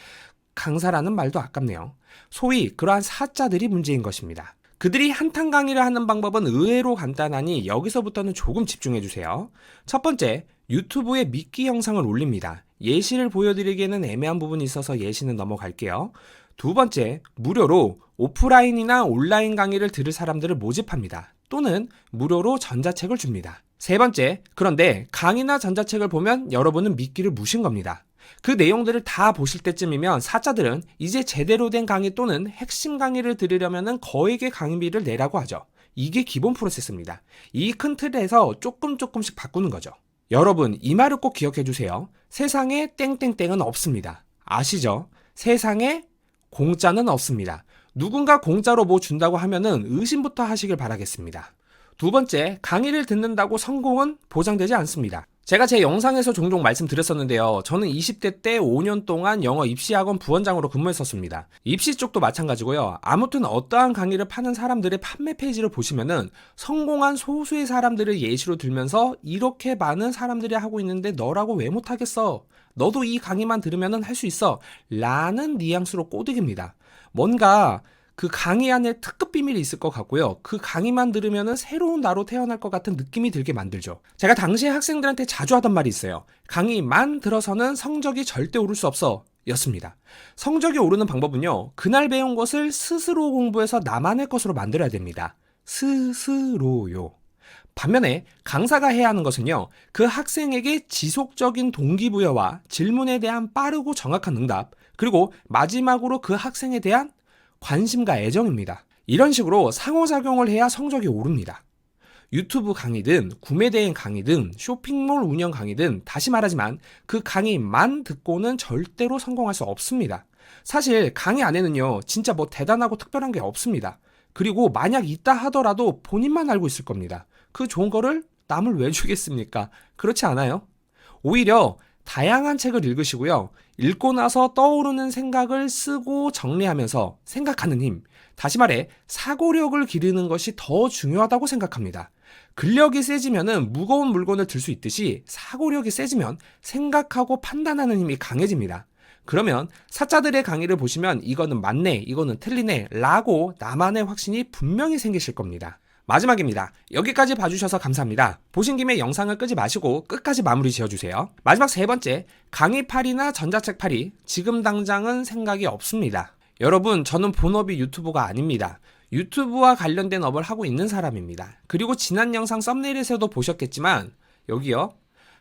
[SPEAKER 2] 강사라는 말도 아깝네요. 소위 그러한 사자들이 문제인 것입니다. 그들이 한탕 강의를 하는 방법은 의외로 간단하니 여기서부터는 조금 집중해주세요. 첫 번째, 유튜브에 미끼 영상을 올립니다. 예시를 보여드리기에는 애매한 부분이 있어서 예시는 넘어갈게요. 두 번째, 무료로 오프라인이나 온라인 강의를 들을 사람들을 모집합니다. 또는 무료로 전자책을 줍니다. 세 번째, 그런데 강의나 전자책을 보면 여러분은 미끼를 무신 겁니다. 그 내용들을 다 보실 때쯤이면 사자들은 이제 제대로 된 강의 또는 핵심 강의를 들으려면 거액의 강의비를 내라고 하죠. 이게 기본 프로세스입니다. 이 큰 틀에서 조금씩 바꾸는 거죠. 여러분, 이 말을 꼭 기억해 주세요. 세상에 땡땡땡은 없습니다. 아시죠? 세상에 공짜는 없습니다. 누군가 공짜로 뭐 준다고 하면은 의심부터 하시길 바라겠습니다. 두 번째, 강의를 듣는다고 성공은 보장되지 않습니다. 제가 제 영상에서 종종 말씀드렸었는데요. 저는 20대 때 5년 동안 영어 입시학원 부원장으로 근무했었습니다. 입시 쪽도 마찬가지고요. 아무튼 어떠한 강의를 파는 사람들의 판매 페이지를 보시면은 성공한 소수의 사람들을 예시로 들면서 이렇게 많은 사람들이 하고 있는데 너라고 왜 못하겠어? 너도 이 강의만 들으면 할 수 있어 라는 뉘앙스로 꼬드깁니다. 뭔가 그 강의 안에 특급 비밀이 있을 것 같고요. 그 강의만 들으면 새로운 나로 태어날 것 같은 느낌이 들게 만들죠. 제가 당시에 학생들한테 자주 하던 말이 있어요. 강의만 들어서는 성적이 절대 오를 수 없어 였습니다. 성적이 오르는 방법은요, 그날 배운 것을 스스로 공부해서 나만의 것으로 만들어야 됩니다. 스스로요. 반면에 강사가 해야 하는 것은요, 그 학생에게 지속적인 동기부여와 질문에 대한 빠르고 정확한 응답, 그리고 마지막으로 그 학생에 대한 관심과 애정입니다. 이런 식으로 상호작용을 해야 성적이 오릅니다. 유튜브 강의든 구매대행 강의든 쇼핑몰 운영 강의든 다시 말하지만 그 강의만 듣고는 절대로 성공할 수 없습니다. 사실 강의 안에는요, 진짜 뭐 대단하고 특별한 게 없습니다. 그리고 만약 있다 하더라도 본인만 알고 있을 겁니다. 그 좋은 거를 남을 왜 주겠습니까? 그렇지 않아요? 오히려 다양한 책을 읽으시고요. 읽고 나서 떠오르는 생각을 쓰고 정리하면서 생각하는 힘, 다시 말해 사고력을 기르는 것이 더 중요하다고 생각합니다. 근력이 세지면은 무거운 물건을 들 수 있듯이 사고력이 세지면 생각하고 판단하는 힘이 강해집니다. 그러면 사자들의 강의를 보시면 이거는 맞네, 이거는 틀리네 라고 나만의 확신이 분명히 생기실 겁니다. 마지막입니다. 여기까지 봐주셔서 감사합니다. 보신 김에 영상을 끄지 마시고 끝까지 마무리 지어주세요. 마지막 세 번째, 강의 팔이나 전자책 팔이 지금 당장은 생각이 없습니다. 여러분, 저는 본업이 유튜버가 아닙니다. 유튜브와 관련된 업을 하고 있는 사람입니다. 그리고 지난 영상 썸네일에서도 보셨겠지만 여기요,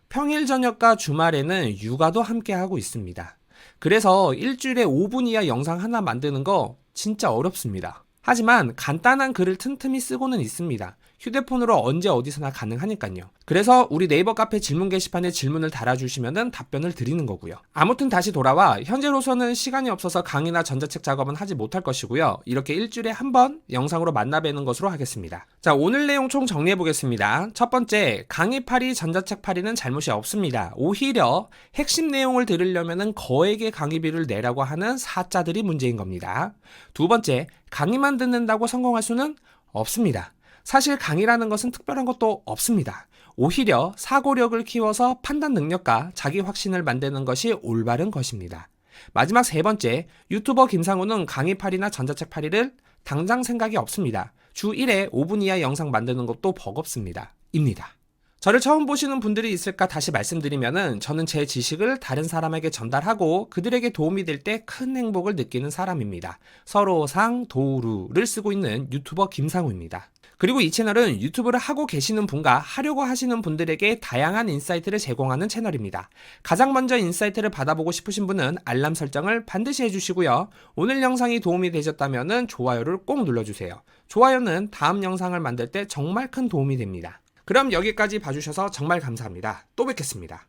[SPEAKER 2] 평일 저녁과 주말에는 육아도 함께 하고 있습니다. 그래서 일주일에 5분 이하 영상 하나 만드는 거 진짜 어렵습니다. 하지만 간단한 글을 틈틈이 쓰고는 있습니다. 휴대폰으로 언제 어디서나 가능하니까요. 그래서 우리 네이버 카페 질문 게시판에 질문을 달아주시면 답변을 드리는 거고요. 아무튼 다시 돌아와 현재로서는 시간이 없어서 강의나 전자책 작업은 하지 못할 것이고요. 이렇게 일주일에 한 번 영상으로 만나뵈는 것으로 하겠습니다. 자, 오늘 내용 총 정리해보겠습니다. 첫 번째, 강의 팔이 전자책 팔이는 잘못이 없습니다. 오히려 핵심 내용을 들으려면 거액의 강의비를 내라고 하는 사자들이 문제인 겁니다. 두 번째, 강의만 듣는다고 성공할 수는 없습니다. 사실 강의라는 것은 특별한 것도 없습니다. 오히려 사고력을 키워서 판단 능력과 자기 확신을 만드는 것이 올바른 것입니다. 마지막 세 번째, 유튜버 김상우는 강의팔이나 전자책 팔이를 당장 생각이 없습니다. 주 1회 5분 이하 영상 만드는 것도 버겁습니다. 입니다. 저를 처음 보시는 분들이 있을까 다시 말씀드리면은 저는 제 지식을 다른 사람에게 전달하고 그들에게 도움이 될 때 큰 행복을 느끼는 사람입니다. 서로상 도루를 쓰고 있는 유튜버 김상우입니다. 그리고 이 채널은 유튜브를 하고 계시는 분과 하려고 하시는 분들에게 다양한 인사이트를 제공하는 채널입니다. 가장 먼저 인사이트를 받아보고 싶으신 분은 알람 설정을 반드시 해주시고요. 오늘 영상이 도움이 되셨다면 좋아요를 꼭 눌러주세요. 좋아요는 다음 영상을 만들 때 정말 큰 도움이 됩니다. 그럼 여기까지 봐주셔서 정말 감사합니다. 또 뵙겠습니다.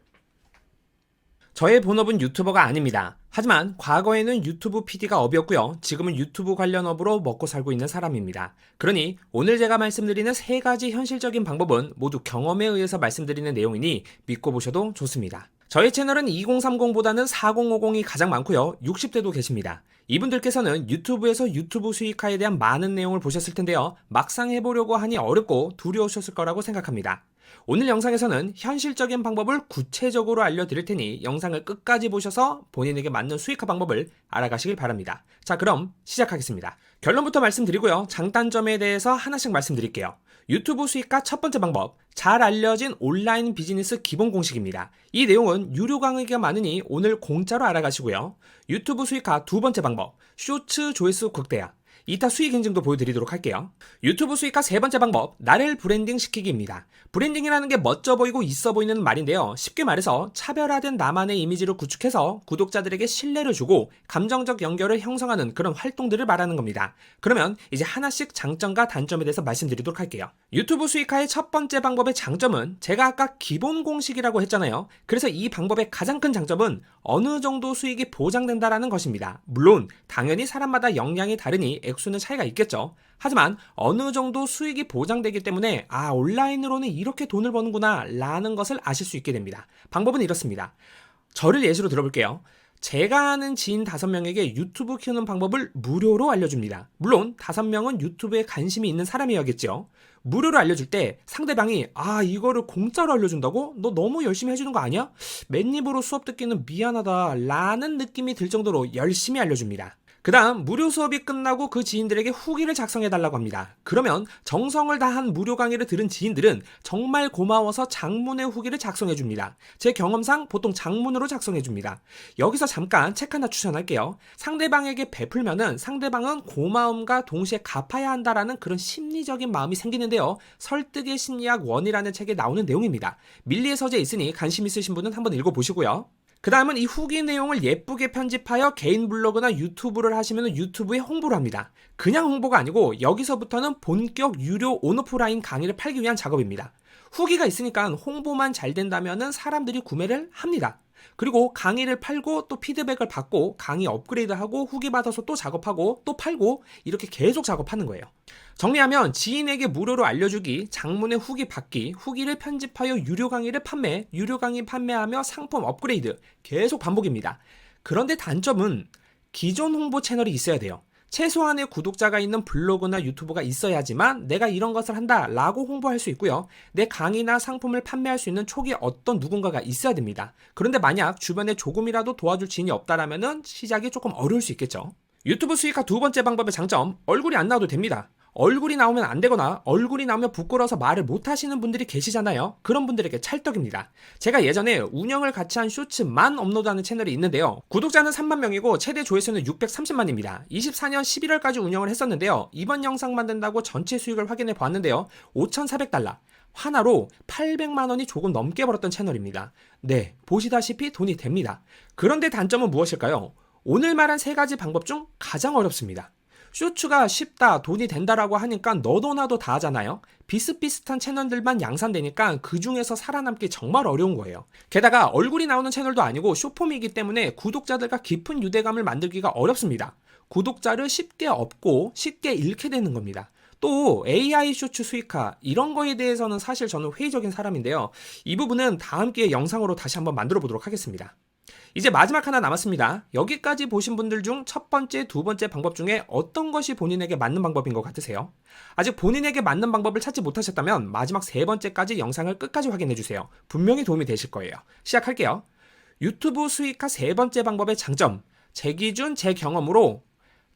[SPEAKER 2] 저의 본업은 유튜버가 아닙니다. 하지만 과거에는 유튜브 PD가 업이었고요. 지금은 유튜브 관련 업으로 먹고 살고 있는 사람입니다. 그러니 오늘 제가 말씀드리는 세 가지 현실적인 방법은 모두 경험에 의해서 말씀드리는 내용이니 믿고 보셔도 좋습니다. 저의 채널은 2030보다는 4050이 가장 많고요. 60대도 계십니다. 이분들께서는 유튜브에서 유튜브 수익화에 대한 많은 내용을 보셨을 텐데요. 막상 해보려고 하니 어렵고 두려우셨을 거라고 생각합니다. 오늘 영상에서는 현실적인 방법을 구체적으로 알려드릴 테니 영상을 끝까지 보셔서 본인에게 맞는 수익화 방법을 알아가시길 바랍니다. 자, 그럼 시작하겠습니다. 결론부터 말씀드리고요. 장단점에 대해서 하나씩 말씀드릴게요. 유튜브 수익화 첫 번째 방법, 잘 알려진 온라인 비즈니스 기본 공식입니다. 이 내용은 유료 강의가 많으니 오늘 공짜로 알아가시고요. 유튜브 수익화 두 번째 방법, 쇼츠 조회수 극대화. 이따 수익 인증도 보여드리도록 할게요. 유튜브 수익화 세 번째 방법, 나를 브랜딩 시키기입니다. 브랜딩이라는 게 멋져 보이고 있어 보이는 말인데요. 쉽게 말해서 차별화된 나만의 이미지를 구축해서 구독자들에게 신뢰를 주고 감정적 연결을 형성하는 그런 활동들을 말하는 겁니다. 그러면 이제 하나씩 장점과 단점에 대해서 말씀드리도록 할게요. 유튜브 수익화의 첫 번째 방법의 장점은 제가 아까 기본 공식이라고 했잖아요. 그래서 이 방법의 가장 큰 장점은 어느 정도 수익이 보장된다라는 것입니다. 물론 당연히 사람마다 역량이 다르니 액수는 차이가 있겠죠. 하지만 어느 정도 수익이 보장되기 때문에 온라인으로는 이렇게 돈을 버는구나 라는 것을 아실 수 있게 됩니다. 방법은 이렇습니다. 저를 예시로 들어볼게요. 제가 아는 지인 5명에게 유튜브 키우는 방법을 무료로 알려줍니다. 물론 5명은 유튜브에 관심이 있는 사람이어야겠죠. 무료로 알려줄 때 상대방이 이거를 공짜로 알려준다고? 너 너무 열심히 해주는 거 아니야? 맨입으로 수업 듣기는 미안하다 라는 느낌이 들 정도로 열심히 알려줍니다. 그 다음 무료 수업이 끝나고 그 지인들에게 후기를 작성해달라고 합니다. 그러면 정성을 다한 무료 강의를 들은 지인들은 정말 고마워서 장문의 후기를 작성해줍니다. 제 경험상 보통 장문으로 작성해줍니다. 여기서 잠깐 책 하나 추천할게요. 상대방에게 베풀면은 상대방은 고마움과 동시에 갚아야 한다라는 그런 심리적인 마음이 생기는데요. 설득의 심리학 1이라는 책에 나오는 내용입니다. 밀리의 서재에 있으니 관심 있으신 분은 한번 읽어보시고요. 그 다음은 이 후기 내용을 예쁘게 편집하여 개인 블로그나 유튜브를 하시면 유튜브에 홍보를 합니다. 그냥 홍보가 아니고 여기서부터는 본격 유료 온오프라인 강의를 팔기 위한 작업입니다. 후기가 있으니까 홍보만 잘 된다면 사람들이 구매를 합니다. 그리고 강의를 팔고 또 피드백을 받고 강의 업그레이드하고 후기 받아서 또 작업하고 또 팔고 이렇게 계속 작업하는 거예요. 정리하면 지인에게 무료로 알려주기, 장문의 후기 받기, 후기를 편집하여 유료 강의를 판매, 유료 강의 판매하며 상품 업그레이드 계속 반복입니다. 그런데 단점은 기존 홍보 채널이 있어야 돼요. 최소한의 구독자가 있는 블로그나 유튜브가 있어야지만 내가 이런 것을 한다 라고 홍보할 수 있고요. 내 강의나 상품을 판매할 수 있는 초기에 어떤 누군가가 있어야 됩니다. 그런데 만약 주변에 조금이라도 도와줄 지인이 없다라면 시작이 조금 어려울 수 있겠죠. 유튜브 수익화 두 번째 방법의 장점, 얼굴이 안 나와도 됩니다. 얼굴이 나오면 안 되거나 얼굴이 나오면 부끄러워서 말을 못 하시는 분들이 계시잖아요. 그런 분들에게 찰떡입니다. 제가 예전에 운영을 같이 한 쇼츠만 업로드하는 채널이 있는데요. 구독자는 3만 명이고 최대 조회수는 630만입니다. 24년 11월까지 운영을 했었는데요. 이번 영상 만든다고 전체 수익을 확인해 보았는데요. 5,400달러. 하나로 800만 원이 조금 넘게 벌었던 채널입니다. 네, 보시다시피 돈이 됩니다. 그런데 단점은 무엇일까요? 오늘 말한 세 가지 방법 중 가장 어렵습니다. 쇼츠가 쉽다, 돈이 된다라고 하니까 너도 나도 다 하잖아요. 비슷비슷한 채널들만 양산되니까 그 중에서 살아남기 정말 어려운 거예요. 게다가 얼굴이 나오는 채널도 아니고 쇼폼이기 때문에 구독자들과 깊은 유대감을 만들기가 어렵습니다. 구독자를 쉽게 얻고 쉽게 잃게 되는 겁니다. 또 AI 쇼츠 수익화 이런 거에 대해서는 사실 저는 회의적인 사람인데요. 이 부분은 다음 기회에 영상으로 다시 한번 만들어 보도록 하겠습니다. 이제 마지막 하나 남았습니다. 여기까지 보신 분들 중 첫 번째, 두 번째 방법 중에 어떤 것이 본인에게 맞는 방법인 것 같으세요? 아직 본인에게 맞는 방법을 찾지 못하셨다면 마지막 세 번째까지 영상을 끝까지 확인해주세요. 분명히 도움이 되실 거예요. 시작할게요. 유튜브 수익화 세 번째 방법의 장점. 제 기준, 제 경험으로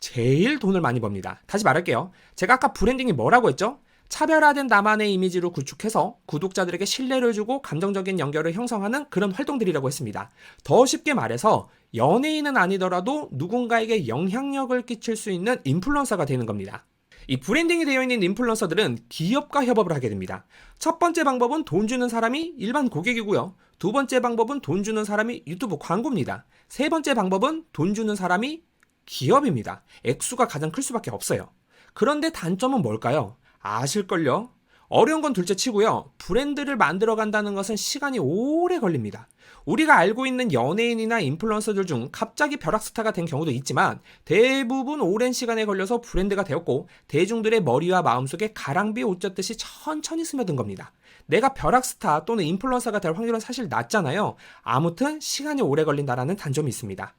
[SPEAKER 2] 제일 돈을 많이 법니다. 다시 말할게요. 제가 아까 브랜딩이 뭐라고 했죠? 차별화된 나만의 이미지로 구축해서 구독자들에게 신뢰를 주고 감정적인 연결을 형성하는 그런 활동들이라고 했습니다. 더 쉽게 말해서 연예인은 아니더라도 누군가에게 영향력을 끼칠 수 있는 인플루언서가 되는 겁니다. 이 브랜딩이 되어 있는 인플루언서들은 기업과 협업을 하게 됩니다. 첫 번째 방법은 돈 주는 사람이 일반 고객이고요. 두 번째 방법은 돈 주는 사람이 유튜브 광고입니다. 세 번째 방법은 돈 주는 사람이 기업입니다. 액수가 가장 클 수밖에 없어요. 그런데 단점은 뭘까요? 아실걸요? 어려운 건 둘째 치고요. 브랜드를 만들어 간다는 것은 시간이 오래 걸립니다. 우리가 알고 있는 연예인이나 인플루언서들 중 갑자기 벼락스타가 된 경우도 있지만 대부분 오랜 시간에 걸려서 브랜드가 되었고 대중들의 머리와 마음속에 가랑비에 옷 젖듯이 천천히 스며든 겁니다. 내가 벼락스타 또는 인플루언서가 될 확률은 사실 낮잖아요. 아무튼 시간이 오래 걸린다라는 단점이 있습니다.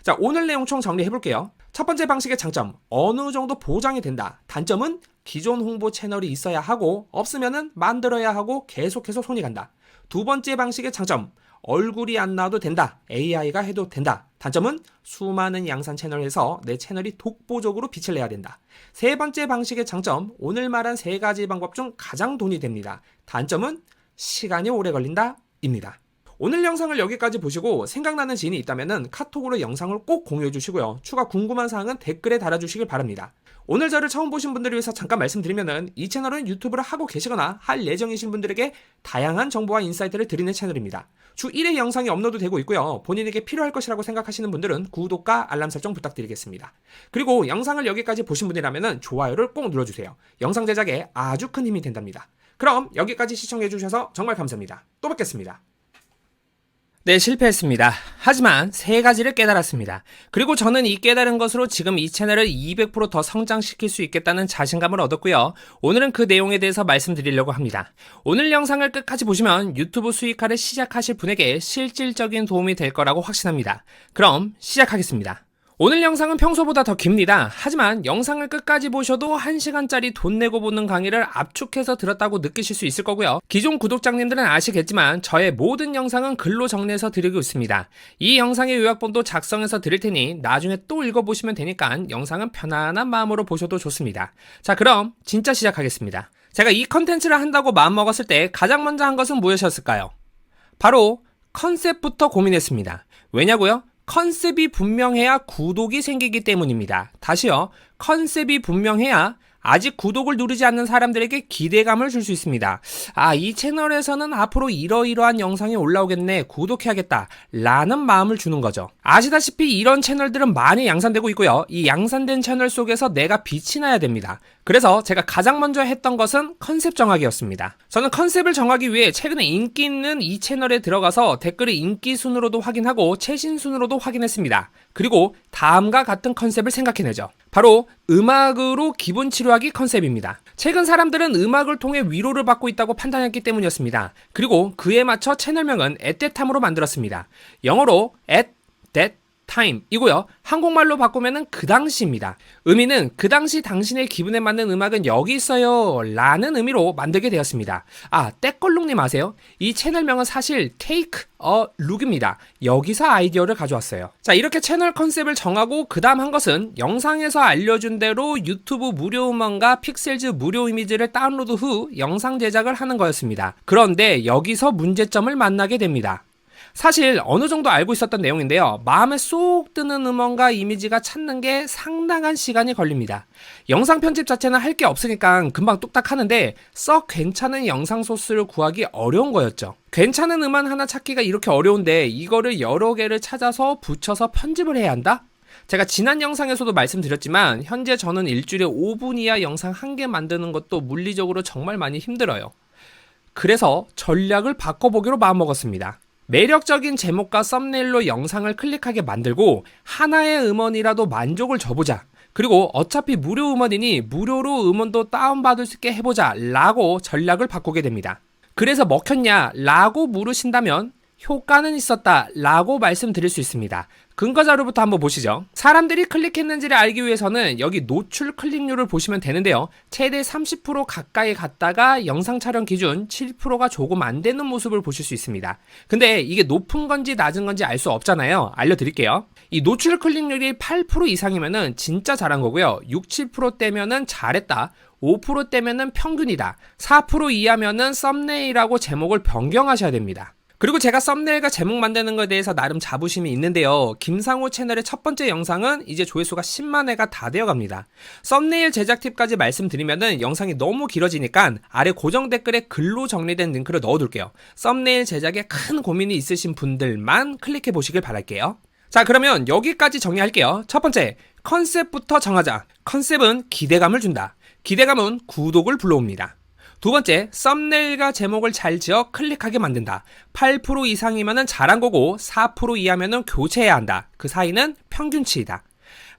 [SPEAKER 2] 자, 오늘 내용 총 정리해볼게요. 첫 번째 방식의 장점, 어느 정도 보장이 된다. 단점은 기존 홍보 채널이 있어야 하고 없으면은 만들어야 하고 계속해서 손이 간다. 두 번째 방식의 장점, 얼굴이 안 나와도 된다. AI가 해도 된다. 단점은 수많은 양산 채널에서 내 채널이 독보적으로 빛을 내야 된다. 세 번째 방식의 장점, 오늘 말한 세 가지 방법 중 가장 돈이 됩니다. 단점은 시간이 오래 걸린다 입니다. 오늘 영상을 여기까지 보시고 생각나는 지인이 있다면 카톡으로 영상을 꼭 공유해 주시고요. 추가 궁금한 사항은 댓글에 달아주시길 바랍니다. 오늘 저를 처음 보신 분들을 위해서 잠깐 말씀드리면은 이 채널은 유튜브를 하고 계시거나 할 예정이신 분들에게 다양한 정보와 인사이트를 드리는 채널입니다. 주 1회 영상이 업로드되고 있고요. 본인에게 필요할 것이라고 생각하시는 분들은 구독과 알람 설정 부탁드리겠습니다. 그리고 영상을 여기까지 보신 분이라면 좋아요를 꼭 눌러주세요. 영상 제작에 아주 큰 힘이 된답니다. 그럼 여기까지 시청해주셔서 정말 감사합니다. 또 뵙겠습니다. 네, 실패했습니다. 하지만 세 가지를 깨달았습니다. 그리고 저는 이 깨달은 것으로 지금 이 채널을 200% 더 성장시킬 수 있겠다는 자신감을 얻었고요. 오늘은 그 내용에 대해서 말씀드리려고 합니다. 오늘 영상을 끝까지 보시면 유튜브 수익화를 시작하실 분에게 실질적인 도움이 될 거라고 확신합니다. 그럼 시작하겠습니다. 오늘 영상은 평소보다 더 깁니다. 하지만 영상을 끝까지 보셔도 1시간짜리 돈 내고 보는 강의를 압축해서 들었다고 느끼실 수 있을 거고요. 기존 구독자님들은 아시겠지만 저의 모든 영상은 글로 정리해서 드리고 있습니다. 이 영상의 요약본도 작성해서 드릴 테니 나중에 또 읽어보시면 되니까 영상은 편안한 마음으로 보셔도 좋습니다. 자, 그럼 진짜 시작하겠습니다. 제가 이 컨텐츠를 한다고 마음먹었을 때 가장 먼저 한 것은 무엇이었을까요? 바로 컨셉부터 고민했습니다. 왜냐고요? 컨셉이 분명해야 구독이 생기기 때문입니다. 다시요. 컨셉이 분명해야 아직 구독을 누르지 않는 사람들에게 기대감을 줄 수 있습니다. 아, 이 채널에서는 앞으로 이러이러한 영상이 올라오겠네, 구독해야겠다 라는 마음을 주는 거죠. 아시다시피 이런 채널들은 많이 양산되고 있고요. 이 양산된 채널 속에서 내가 빛이 나야 됩니다. 그래서 제가 가장 먼저 했던 것은 컨셉 정하기였습니다. 저는 컨셉을 정하기 위해 최근에 인기 있는 이 채널에 들어가서 댓글을 인기 순으로도 확인하고 최신 순으로도 확인했습니다. 그리고 다음과 같은 컨셉을 생각해내죠. 바로 음악으로 기분 치료하기 컨셉입니다. 최근 사람들은 음악을 통해 위로를 받고 있다고 판단했기 때문이었습니다. 그리고 그에 맞춰 채널명은 at that time으로 만들었습니다. 영어로 at that time이고요. 한국말로 바꾸면은 그 당시입니다. 의미는 그 당시 당신의 기분에 맞는 음악은 여기 있어요 라는 의미로 만들게 되었습니다. 아, 떼걸룩님 아세요? 이 채널명은 사실 Take a Look입니다. 여기서 아이디어를 가져왔어요. 자, 이렇게 채널 컨셉을 정하고 그 다음 한 것은 영상에서 알려준 대로 유튜브 무료 음원과 픽셀즈 무료 이미지를 다운로드 후 영상 제작을 하는 거였습니다. 그런데 여기서 문제점을 만나게 됩니다. 사실 어느 정도 알고 있었던 내용인데요. 마음에 쏙 드는 음원과 이미지가 찾는 게 상당한 시간이 걸립니다. 영상 편집 자체는 할 게 없으니까 금방 뚝딱 하는데 썩 괜찮은 영상 소스를 구하기 어려운 거였죠. 괜찮은 음원 하나 찾기가 이렇게 어려운데 이거를 여러 개를 찾아서 붙여서 편집을 해야 한다? 제가 지난 영상에서도 말씀드렸지만 현재 저는 일주일에 5분 이하 영상 1개 만드는 것도 물리적으로 정말 많이 힘들어요. 그래서 전략을 바꿔보기로 마음먹었습니다. 매력적인 제목과 썸네일로 영상을 클릭하게 만들고 하나의 음원이라도 만족을 줘보자. 그리고 어차피 무료 음원이니 무료로 음원도 다운받을 수 있게 해보자 라고 전략을 바꾸게 됩니다. 그래서 먹혔냐 라고 물으신다면 효과는 있었다 라고 말씀드릴 수 있습니다. 근거 자료부터 한번 보시죠. 사람들이 클릭했는지를 알기 위해서는 여기 노출 클릭률을 보시면 되는데요. 최대 30% 가까이 갔다가 영상 촬영 기준 7%가 조금 안 되는 모습을 보실 수 있습니다. 근데 이게 높은 건지 낮은 건지 알 수 없잖아요. 알려드릴게요. 이 노출 클릭률이 8% 이상이면은 진짜 잘한 거고요. 6, 7%대면은 잘했다. 5%대면은 평균이다. 4% 이하면은 썸네일하고 제목을 변경하셔야 됩니다. 그리고 제가 썸네일과 제목 만드는 것에 대해서 나름 자부심이 있는데요. 김상우 채널의 첫 번째 영상은 이제 조회수가 10만 회가 다 되어갑니다. 썸네일 제작 팁까지 말씀드리면은 영상이 너무 길어지니까 아래 고정 댓글에 글로 정리된 링크를 넣어둘게요. 썸네일 제작에 큰 고민이 있으신 분들만 클릭해 보시길 바랄게요. 자, 그러면 여기까지 정리할게요. 첫 번째, 컨셉부터 정하자. 컨셉은 기대감을 준다. 기대감은 구독을 불러옵니다. 두 번째, 썸네일과 제목을 잘 지어 클릭하게 만든다. 8% 이상이면 잘한 거고 4% 이하면 교체해야 한다. 그 사이는 평균치이다.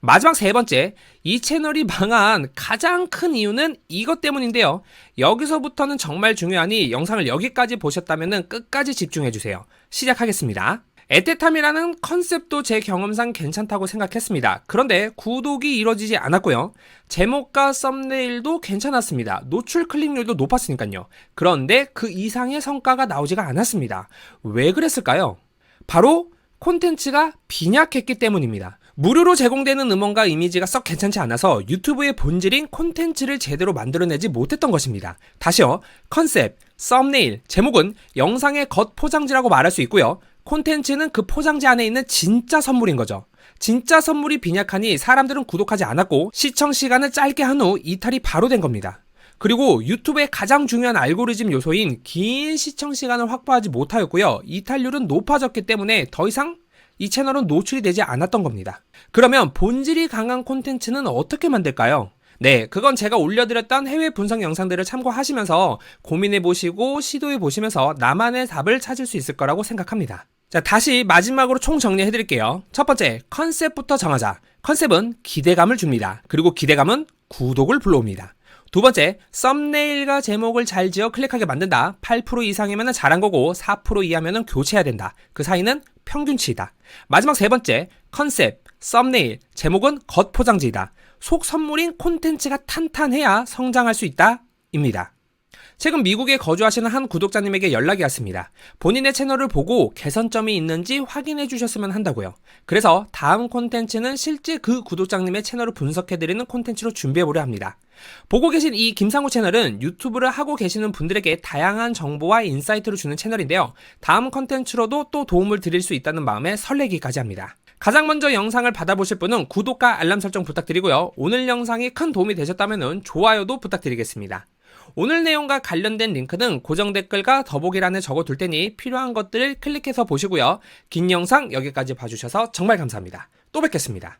[SPEAKER 2] 마지막 세 번째, 이 채널이 망한 가장 큰 이유는 이것 때문인데요. 여기서부터는 정말 중요하니 영상을 여기까지 보셨다면 끝까지 집중해주세요. 시작하겠습니다. 에테탐이라는 컨셉도 제 경험상 괜찮다고 생각했습니다. 그런데 구독이 이루어지지 않았고요. 제목과 썸네일도 괜찮았습니다. 노출 클릭률도 높았으니까요. 그런데 그 이상의 성과가 나오지가 않았습니다. 왜 그랬을까요? 바로 콘텐츠가 빈약했기 때문입니다. 무료로 제공되는 음원과 이미지가 썩 괜찮지 않아서 유튜브의 본질인 콘텐츠를 제대로 만들어내지 못했던 것입니다. 다시요. 컨셉, 썸네일, 제목은 영상의 겉포장지라고 말할 수 있고요. 콘텐츠는 그 포장지 안에 있는 진짜 선물인 거죠. 진짜 선물이 빈약하니 사람들은 구독하지 않았고 시청 시간을 짧게 한 후 이탈이 바로 된 겁니다. 그리고 유튜브의 가장 중요한 알고리즘 요소인 긴 시청 시간을 확보하지 못하였고요. 이탈률은 높아졌기 때문에 더 이상 이 채널은 노출이 되지 않았던 겁니다. 그러면 본질이 강한 콘텐츠는 어떻게 만들까요? 네, 그건 제가 올려드렸던 해외 분석 영상들을 참고하시면서 고민해보시고 시도해보시면서 나만의 답을 찾을 수 있을 거라고 생각합니다. 자, 다시 마지막으로 총 정리해드릴게요. 첫 번째, 컨셉부터 정하자. 컨셉은 기대감을 줍니다. 그리고 기대감은 구독을 불러옵니다. 두 번째, 썸네일과 제목을 잘 지어 클릭하게 만든다. 8% 이상이면 잘한 거고 4% 이하면 교체해야 된다. 그 사이는 평균치이다. 마지막 세 번째, 컨셉, 썸네일, 제목은 겉포장지이다. 속 선물인 콘텐츠가 탄탄해야 성장할 수 있다. 입니다. 최근 미국에 거주하시는 한 구독자님에게 연락이 왔습니다. 본인의 채널을 보고 개선점이 있는지 확인해 주셨으면 한다고요. 그래서 다음 콘텐츠는 실제 그 구독자님의 채널을 분석해드리는 콘텐츠로 준비해보려 합니다. 보고 계신 이 김상우 채널은 유튜브를 하고 계시는 분들에게 다양한 정보와 인사이트를 주는 채널인데요. 다음 콘텐츠로도 또 도움을 드릴 수 있다는 마음에 설레기까지 합니다. 가장 먼저 영상을 받아보실 분은 구독과 알람 설정 부탁드리고요. 오늘 영상이 큰 도움이 되셨다면 좋아요도 부탁드리겠습니다. 오늘 내용과 관련된 링크는 고정 댓글과 더보기란에 적어둘 테니 필요한 것들을 클릭해서 보시고요. 긴 영상 여기까지 봐주셔서 정말 감사합니다. 또 뵙겠습니다.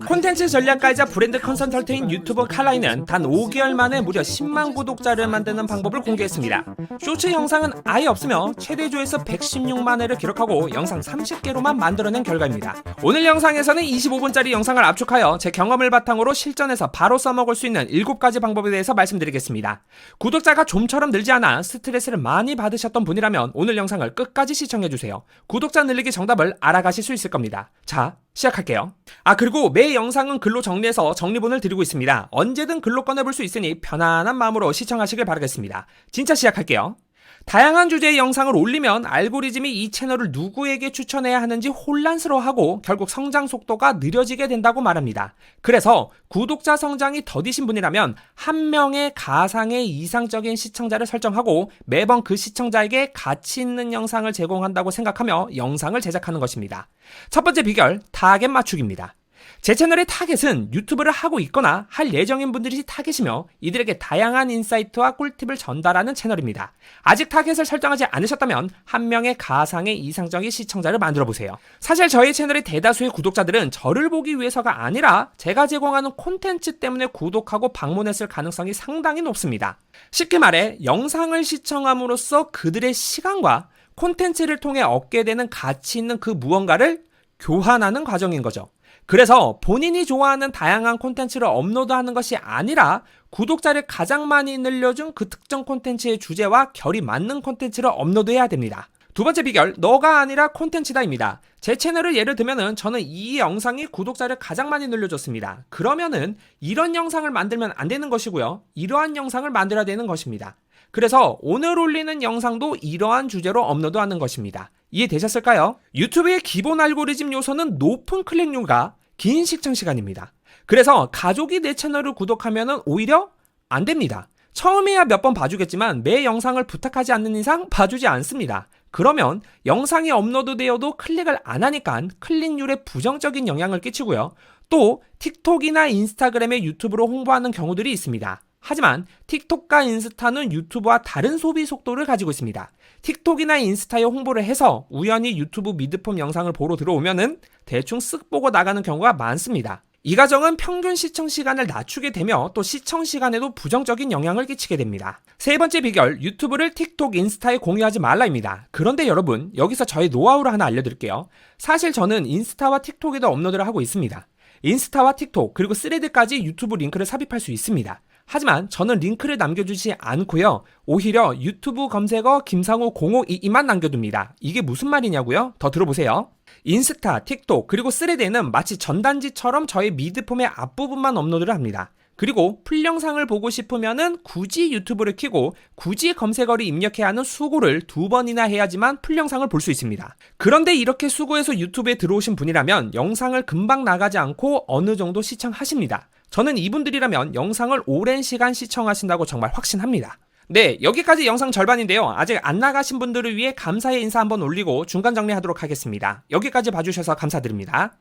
[SPEAKER 2] 콘텐츠 전략가이자 브랜드 컨설턴트인 유튜버 칼라이는 단 5개월 만에 무려 10만 구독자를 만드는 방법을 공개했습니다. 쇼츠 영상은 아예 없으며 최대 조회수 116만 회를 기록하고 영상 30개로만 만들어낸 결과입니다. 오늘 영상에서는 25분짜리 영상을 압축하여 제 경험을 바탕으로 실전에서 바로 써먹을 수 있는 7가지 방법에 대해서 말씀드리겠습니다. 구독자가 좀처럼 늘지 않아 스트레스를 많이 받으셨던 분이라면 오늘 영상을 끝까지 시청해주세요. 구독자 늘리기 정답을 알아가실 수 있을 겁니다. 자, 시작할게요. 그리고 매 영상은 글로 정리해서 정리본을 드리고 있습니다. 언제든 글로 꺼내볼 수 있으니 편안한 마음으로 시청하시길 바라겠습니다. 진짜 시작할게요. 다양한 주제의 영상을 올리면 알고리즘이 이 채널을 누구에게 추천해야 하는지 혼란스러워하고 결국 성장 속도가 느려지게 된다고 말합니다. 그래서 구독자 성장이 더디신 분이라면 한 명의 가상의 이상적인 시청자를 설정하고 매번 그 시청자에게 가치 있는 영상을 제공한다고 생각하며 영상을 제작하는 것입니다. 첫 번째 비결, 타겟 맞추기입니다. 제 채널의 타겟은 유튜브를 하고 있거나 할 예정인 분들이 타겟이며 이들에게 다양한 인사이트와 꿀팁을 전달하는 채널입니다. 아직 타겟을 설정하지 않으셨다면 한 명의 가상의 이상적인 시청자를 만들어 보세요. 사실 저희 채널의 대다수의 구독자들은 저를 보기 위해서가 아니라 제가 제공하는 콘텐츠 때문에 구독하고 방문했을 가능성이 상당히 높습니다. 쉽게 말해 영상을 시청함으로써 그들의 시간과 콘텐츠를 통해 얻게 되는 가치 있는 그 무언가를 교환하는 과정인 거죠. 그래서 본인이 좋아하는 다양한 콘텐츠를 업로드하는 것이 아니라 구독자를 가장 많이 늘려준 그 특정 콘텐츠의 주제와 결이 맞는 콘텐츠를 업로드해야 됩니다. 두 번째 비결, 너가 아니라 콘텐츠다입니다. 제 채널을 예를 들면은 저는 이 영상이 구독자를 가장 많이 늘려줬습니다. 그러면은 이런 영상을 만들면 안 되는 것이고요. 이러한 영상을 만들어야 되는 것입니다. 그래서 오늘 올리는 영상도 이러한 주제로 업로드하는 것입니다. 이해되셨을까요? 유튜브의 기본 알고리즘 요소는 높은 클릭률과 긴 시청 시간입니다. 그래서 가족이 내 채널을 구독하면은 오히려 안 됩니다. 처음에야 몇 번 봐주겠지만 매 영상을 부탁하지 않는 이상 봐주지 않습니다. 그러면 영상이 업로드되어도 클릭을 안 하니까 클릭률에 부정적인 영향을 끼치고요. 또 틱톡이나 인스타그램에 유튜브로 홍보하는 경우들이 있습니다. 하지만 틱톡과 인스타는 유튜브와 다른 소비 속도를 가지고 있습니다. 틱톡이나 인스타에 홍보를 해서 우연히 유튜브 미드폼 영상을 보러 들어오면은 대충 쓱 보고 나가는 경우가 많습니다. 이 과정은 평균 시청 시간을 낮추게 되며 또 시청 시간에도 부정적인 영향을 끼치게 됩니다. 세 번째 비결, 유튜브를 틱톡, 인스타에 공유하지 말라입니다. 그런데 여러분, 여기서 저의 노하우를 하나 알려드릴게요. 사실 저는 인스타와 틱톡에도 업로드를 하고 있습니다. 인스타와 틱톡, 그리고 스레드까지 유튜브 링크를 삽입할 수 있습니다. 하지만 저는 링크를 남겨주지 않고요. 오히려 유튜브 검색어 김상우 0522만 남겨둡니다. 이게 무슨 말이냐고요? 더 들어보세요. 인스타, 틱톡, 그리고 스레드에는 마치 전단지처럼 저의 미드폼의 앞부분만 업로드를 합니다. 그리고 풀 영상을 보고 싶으면은 굳이 유튜브를 켜고 굳이 검색어를 입력해야 하는 수고를 2번이나 해야지만 풀 영상을 볼 수 있습니다. 그런데 이렇게 수고해서 유튜브에 들어오신 분이라면 영상을 금방 나가지 않고 어느 정도 시청하십니다. 저는 이분들이라면 영상을 오랜 시간 시청하신다고 정말 확신합니다. 네, 여기까지 영상 절반인데요. 아직 안 나가신 분들을 위해 감사의 인사 한번 올리고 중간 정리하도록 하겠습니다. 여기까지 봐주셔서 감사드립니다.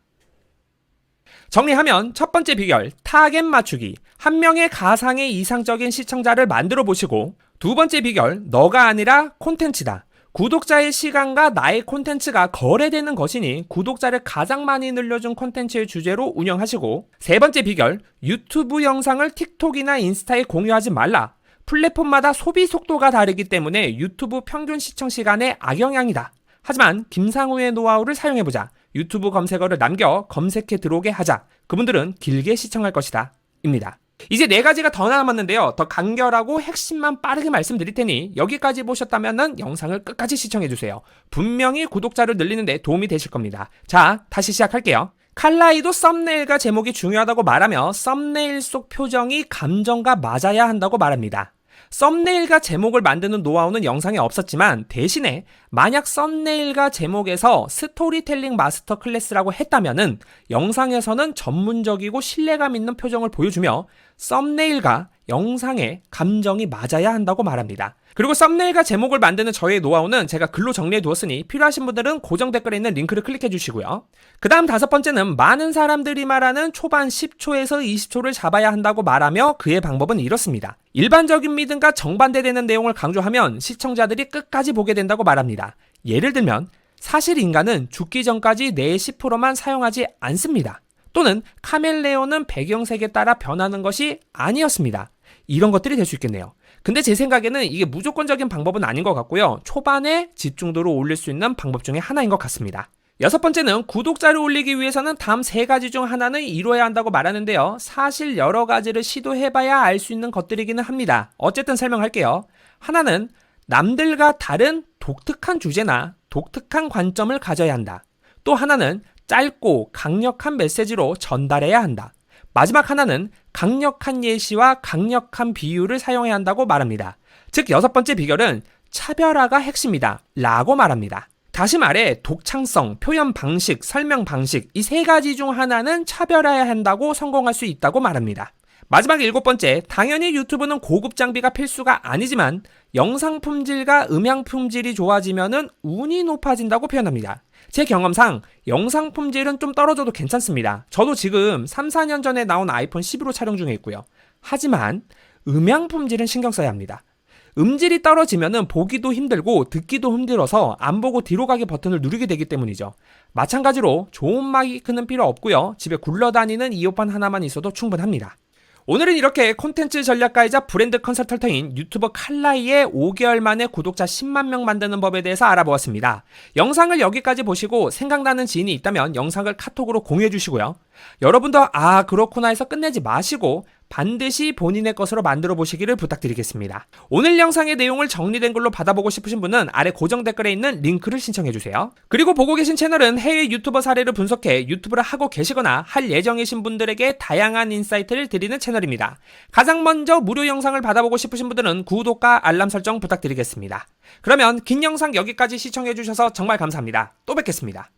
[SPEAKER 2] 정리하면 첫 번째 비결, 타겟 맞추기. 한 명의 가상의 이상적인 시청자를 만들어 보시고, 두 번째 비결, 너가 아니라 콘텐츠다. 구독자의 시간과 나의 콘텐츠가 거래되는 것이니 구독자를 가장 많이 늘려준 콘텐츠의 주제로 운영하시고, 세 번째 비결, 유튜브 영상을 틱톡이나 인스타에 공유하지 말라. 플랫폼마다 소비 속도가 다르기 때문에 유튜브 평균 시청 시간에 악영향이다. 하지만 김상우의 노하우를 사용해보자. 유튜브 검색어를 남겨 검색해 들어오게 하자. 그분들은 길게 시청할 것이다. 입니다. 이제 4가지가 더 남았는데요. 더 간결하고 핵심만 빠르게 말씀드릴 테니 여기까지 보셨다면 영상을 끝까지 시청해주세요. 분명히 구독자를 늘리는 데 도움이 되실 겁니다. 자, 다시 시작할게요. 칼라이도 썸네일과 제목이 중요하다고 말하며 썸네일 속 표정이 감정과 맞아야 한다고 말합니다. 썸네일과 제목을 만드는 노하우는 영상에 없었지만 대신에 만약 썸네일과 제목에서 스토리텔링 마스터 클래스라고 했다면은 영상에서는 전문적이고 신뢰감 있는 표정을 보여주며 썸네일과 영상의 감정이 맞아야 한다고 말합니다. 그리고 썸네일과 제목을 만드는 저의 노하우는 제가 글로 정리해 두었으니 필요하신 분들은 고정 댓글에 있는 링크를 클릭해 주시고요. 그 다음 5번째는 많은 사람들이 말하는 초반 10초에서 20초를 잡아야 한다고 말하며 그의 방법은 이렇습니다. 일반적인 믿음과 정반대되는 내용을 강조하면 시청자들이 끝까지 보게 된다고 말합니다. 예를 들면 사실 인간은 죽기 전까지 뇌의 10%만 사용하지 않습니다. 또는 카멜레온은 배경색에 따라 변하는 것이 아니었습니다. 이런 것들이 될 수 있겠네요. 근데 제 생각에는 이게 무조건적인 방법은 아닌 것 같고요. 초반에 집중도를 올릴 수 있는 방법 중에 하나인 것 같습니다. 6번째는 구독자를 올리기 위해서는 다음 3가지 중 하나는 이루어야 한다고 말하는데요. 사실 여러 가지를 시도해봐야 알 수 있는 것들이기는 합니다. 어쨌든 설명할게요. 하나는 남들과 다른 독특한 주제나 독특한 관점을 가져야 한다. 또 하나는 짧고 강력한 메시지로 전달해야 한다. 마지막 하나는 강력한 예시와 강력한 비유를 사용해야 한다고 말합니다. 즉 6번째 비결은 차별화가 핵심이다 라고 말합니다. 다시 말해 독창성, 표현 방식, 설명 방식 이 3가지 중 하나는 차별화해야 한다고 성공할 수 있다고 말합니다. 마지막 7번째, 당연히 유튜브는 고급 장비가 필수가 아니지만 영상 품질과 음향 품질이 좋아지면은 운이 높아진다고 표현합니다. 제 경험상 영상 품질은 좀 떨어져도 괜찮습니다. 저도 지금 3, 4년 전에 나온 아이폰 11로 촬영 중에 있고요. 하지만 음향 품질은 신경 써야 합니다. 음질이 떨어지면은 보기도 힘들고 듣기도 힘들어서 안 보고 뒤로 가기 버튼을 누르게 되기 때문이죠. 마찬가지로 좋은 마이크는 필요 없고요. 집에 굴러다니는 이어폰 하나만 있어도 충분합니다. 오늘은 이렇게 콘텐츠 전략가이자 브랜드 컨설턴트인 유튜버 칼라이의 5개월 만에 구독자 10만 명 만드는 법에 대해서 알아보았습니다. 영상을 여기까지 보시고 생각나는 지인이 있다면 영상을 카톡으로 공유해 주시고요. 여러분도 그렇구나 해서 끝내지 마시고 반드시 본인의 것으로 만들어 보시기를 부탁드리겠습니다. 오늘 영상의 내용을 정리된 글로 받아보고 싶으신 분은 아래 고정 댓글에 있는 링크를 신청해주세요. 그리고 보고 계신 채널은 해외 유튜버 사례를 분석해 유튜브를 하고 계시거나 할 예정이신 분들에게 다양한 인사이트를 드리는 채널입니다. 가장 먼저 무료 영상을 받아보고 싶으신 분들은 구독과 알람 설정 부탁드리겠습니다. 그러면 긴 영상 여기까지 시청해주셔서 정말 감사합니다. 또 뵙겠습니다.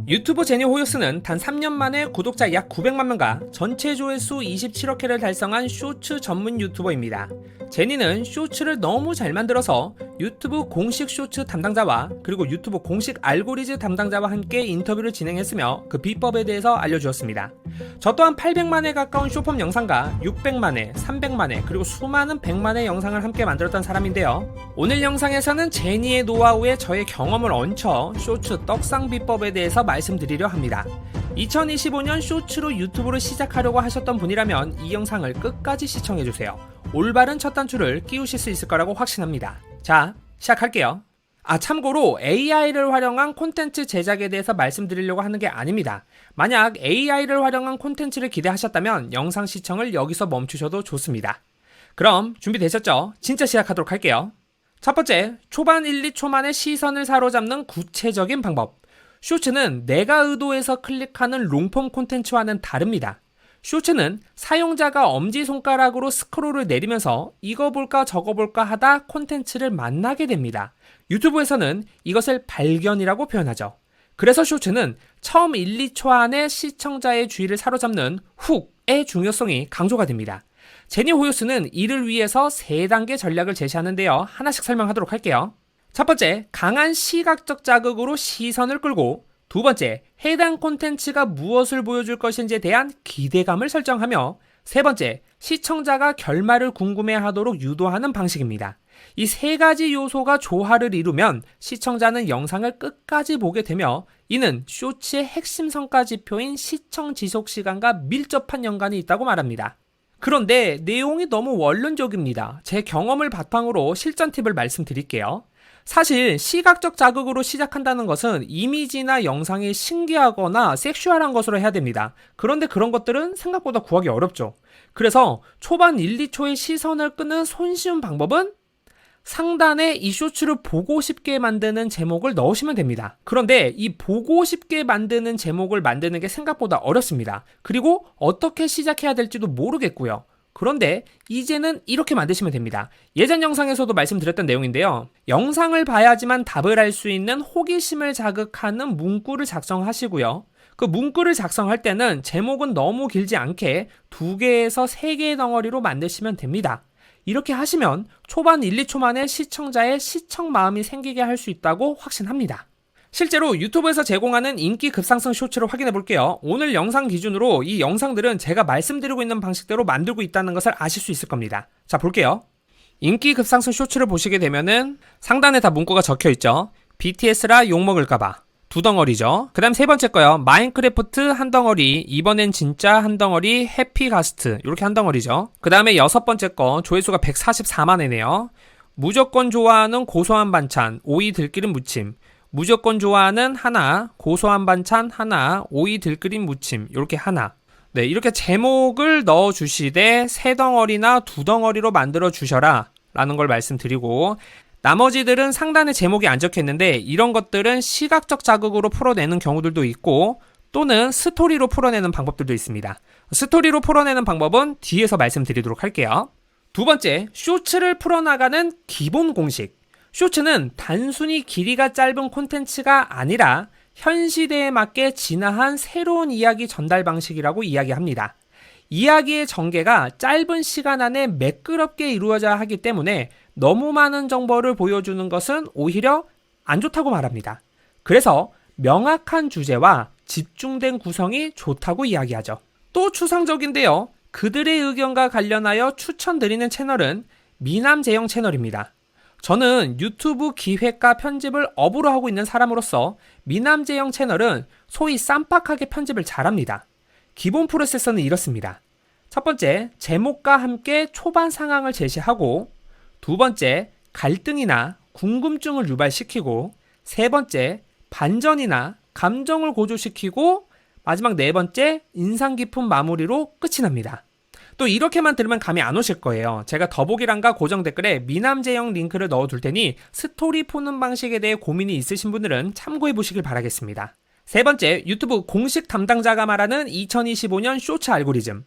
[SPEAKER 2] 유튜브 제니 호요스는 단 3년 만에 구독자 약 900만 명과 전체 조회수 27억 회를 달성한 쇼츠 전문 유튜버입니다. 제니는 쇼츠를 너무 잘 만들어서 유튜브 공식 쇼츠 담당자와 그리고 유튜브 공식 알고리즘 담당자와 함께 인터뷰를 진행했으며 그 비법에 대해서 알려주었습니다. 저 또한 800만에 가까운 쇼폼 영상과 600만회, 300만회 그리고 수많은 100만의 영상을 함께 만들었던 사람인데요. 오늘 영상에서는 제니의 노하우에 저의 경험을 얹혀 쇼츠 떡상 비법에 대해서 말씀드리려 합니다. 2025년 쇼츠로 유튜브를 시작하려고 하셨던 분이라면 이 영상을 끝까지 시청해주세요. 올바른 첫 단추를 끼우실 수 있을 거라고 확신합니다. 자, 시작할게요. 참고로 AI를 활용한 콘텐츠 제작에 대해서 말씀드리려고 하는 게 아닙니다. 만약 AI를 활용한 콘텐츠를 기대하셨다면 영상 시청을 여기서 멈추셔도 좋습니다. 그럼 준비되셨죠? 진짜 시작하도록 할게요. 첫 번째, 초반 1, 2초 만에 시선을 사로잡는 구체적인 방법. 쇼츠는 내가 의도해서 클릭하는 롱폼 콘텐츠와는 다릅니다. 쇼츠는 사용자가 엄지손가락으로 스크롤을 내리면서 이거 볼까 저거 볼까 하다 콘텐츠를 만나게 됩니다. 유튜브에서는 이것을 발견이라고 표현하죠. 그래서 쇼츠는 처음 1, 2초 안에 시청자의 주의를 사로잡는 훅의 중요성이 강조가 됩니다. 제니 호요스는 이를 위해서 3단계 전략을 제시하는데요. 하나씩 설명하도록 할게요. 첫 번째, 강한 시각적 자극으로 시선을 끌고, 두 번째, 해당 콘텐츠가 무엇을 보여줄 것인지에 대한 기대감을 설정하며, 세 번째, 시청자가 결말을 궁금해하도록 유도하는 방식입니다. 이 3가지 요소가 조화를 이루면 시청자는 영상을 끝까지 보게 되며, 이는 쇼츠의 핵심 성과 지표인 시청 지속 시간과 밀접한 연관이 있다고 말합니다. 그런데 내용이 너무 원론적입니다. 제 경험을 바탕으로 실전 팁을 말씀드릴게요. 사실 시각적 자극으로 시작한다는 것은 이미지나 영상이 신기하거나 섹슈얼한 것으로 해야 됩니다. 그런데 그런 것들은 생각보다 구하기 어렵죠. 그래서 초반 1, 2초의 시선을 끄는 손쉬운 방법은 상단에 이 쇼츠를 보고 싶게 만드는 제목을 넣으시면 됩니다. 그런데 이 보고 싶게 만드는 제목을 만드는 게 생각보다 어렵습니다. 그리고 어떻게 시작해야 될지도 모르겠고요. 그런데 이제는 이렇게 만드시면 됩니다. 예전 영상에서도 말씀드렸던 내용인데요. 영상을 봐야지만 답을 할 수 있는 호기심을 자극하는 문구를 작성하시고요. 그 문구를 작성할 때는 제목은 너무 길지 않게 2개에서 3개의 덩어리로 만드시면 됩니다. 이렇게 하시면 초반 1, 2초 만에 시청자의 시청 마음이 생기게 할 수 있다고 확신합니다. 실제로 유튜브에서 제공하는 인기 급상승 쇼츠를 확인해 볼게요. 오늘 영상 기준으로 이 영상들은 제가 말씀드리고 있는 방식대로 만들고 있다는 것을 아실 수 있을 겁니다. 자, 볼게요. 인기 급상승 쇼츠를 보시게 되면은 상단에 다 문구가 적혀 있죠. BTS라 욕먹을까봐 2덩어리죠. 그 다음 3번째 거요. 마인크래프트 한 덩어리, 이번엔 진짜 한 덩어리, 해피가스트 이렇게 한 덩어리죠. 그 다음에 6번째 거 조회수가 144만회네요. 무조건 좋아하는 고소한 반찬, 오이 들기름 무침. 무조건 좋아하는 하나, 고소한 반찬 하나, 오이 들기름 무침 이렇게 하나. 네, 이렇게 제목을 넣어주시되 3덩어리나 2덩어리로 만들어 주셔라 라는 걸 말씀드리고, 나머지들은 상단에 제목이 안 적혀있는데 이런 것들은 시각적 자극으로 풀어내는 경우들도 있고 또는 스토리로 풀어내는 방법들도 있습니다. 스토리로 풀어내는 방법은 뒤에서 말씀드리도록 할게요. 두 번째, 쇼츠를 풀어나가는 기본 공식. 쇼츠는 단순히 길이가 짧은 콘텐츠가 아니라 현 시대에 맞게 진화한 새로운 이야기 전달 방식이라고 이야기합니다. 이야기의 전개가 짧은 시간 안에 매끄럽게 이루어져야 하기 때문에 너무 많은 정보를 보여주는 것은 오히려 안 좋다고 말합니다. 그래서 명확한 주제와 집중된 구성이 좋다고 이야기하죠. 또 추상적인데요. 그들의 의견과 관련하여 추천드리는 채널은 미남재영 채널입니다. 저는 유튜브 기획과 편집을 업으로 하고 있는 사람으로서 미남재영 채널은 소위 쌈박하게 편집을 잘합니다. 기본 프로세서는 이렇습니다. 첫 번째, 제목과 함께 초반 상황을 제시하고, 두 번째, 갈등이나 궁금증을 유발시키고, 세 번째, 반전이나 감정을 고조시키고, 마지막 네 번째, 인상 깊은 마무리로 끝이 납니다. 또 이렇게만 들으면 감이 안 오실 거예요. 제가 더보기란과 고정 댓글에 미남재형 링크를 넣어둘 테니 스토리 푸는 방식에 대해 고민이 있으신 분들은 참고해 보시길 바라겠습니다. 세 번째, 유튜브 공식 담당자가 말하는 2025년 쇼츠 알고리즘.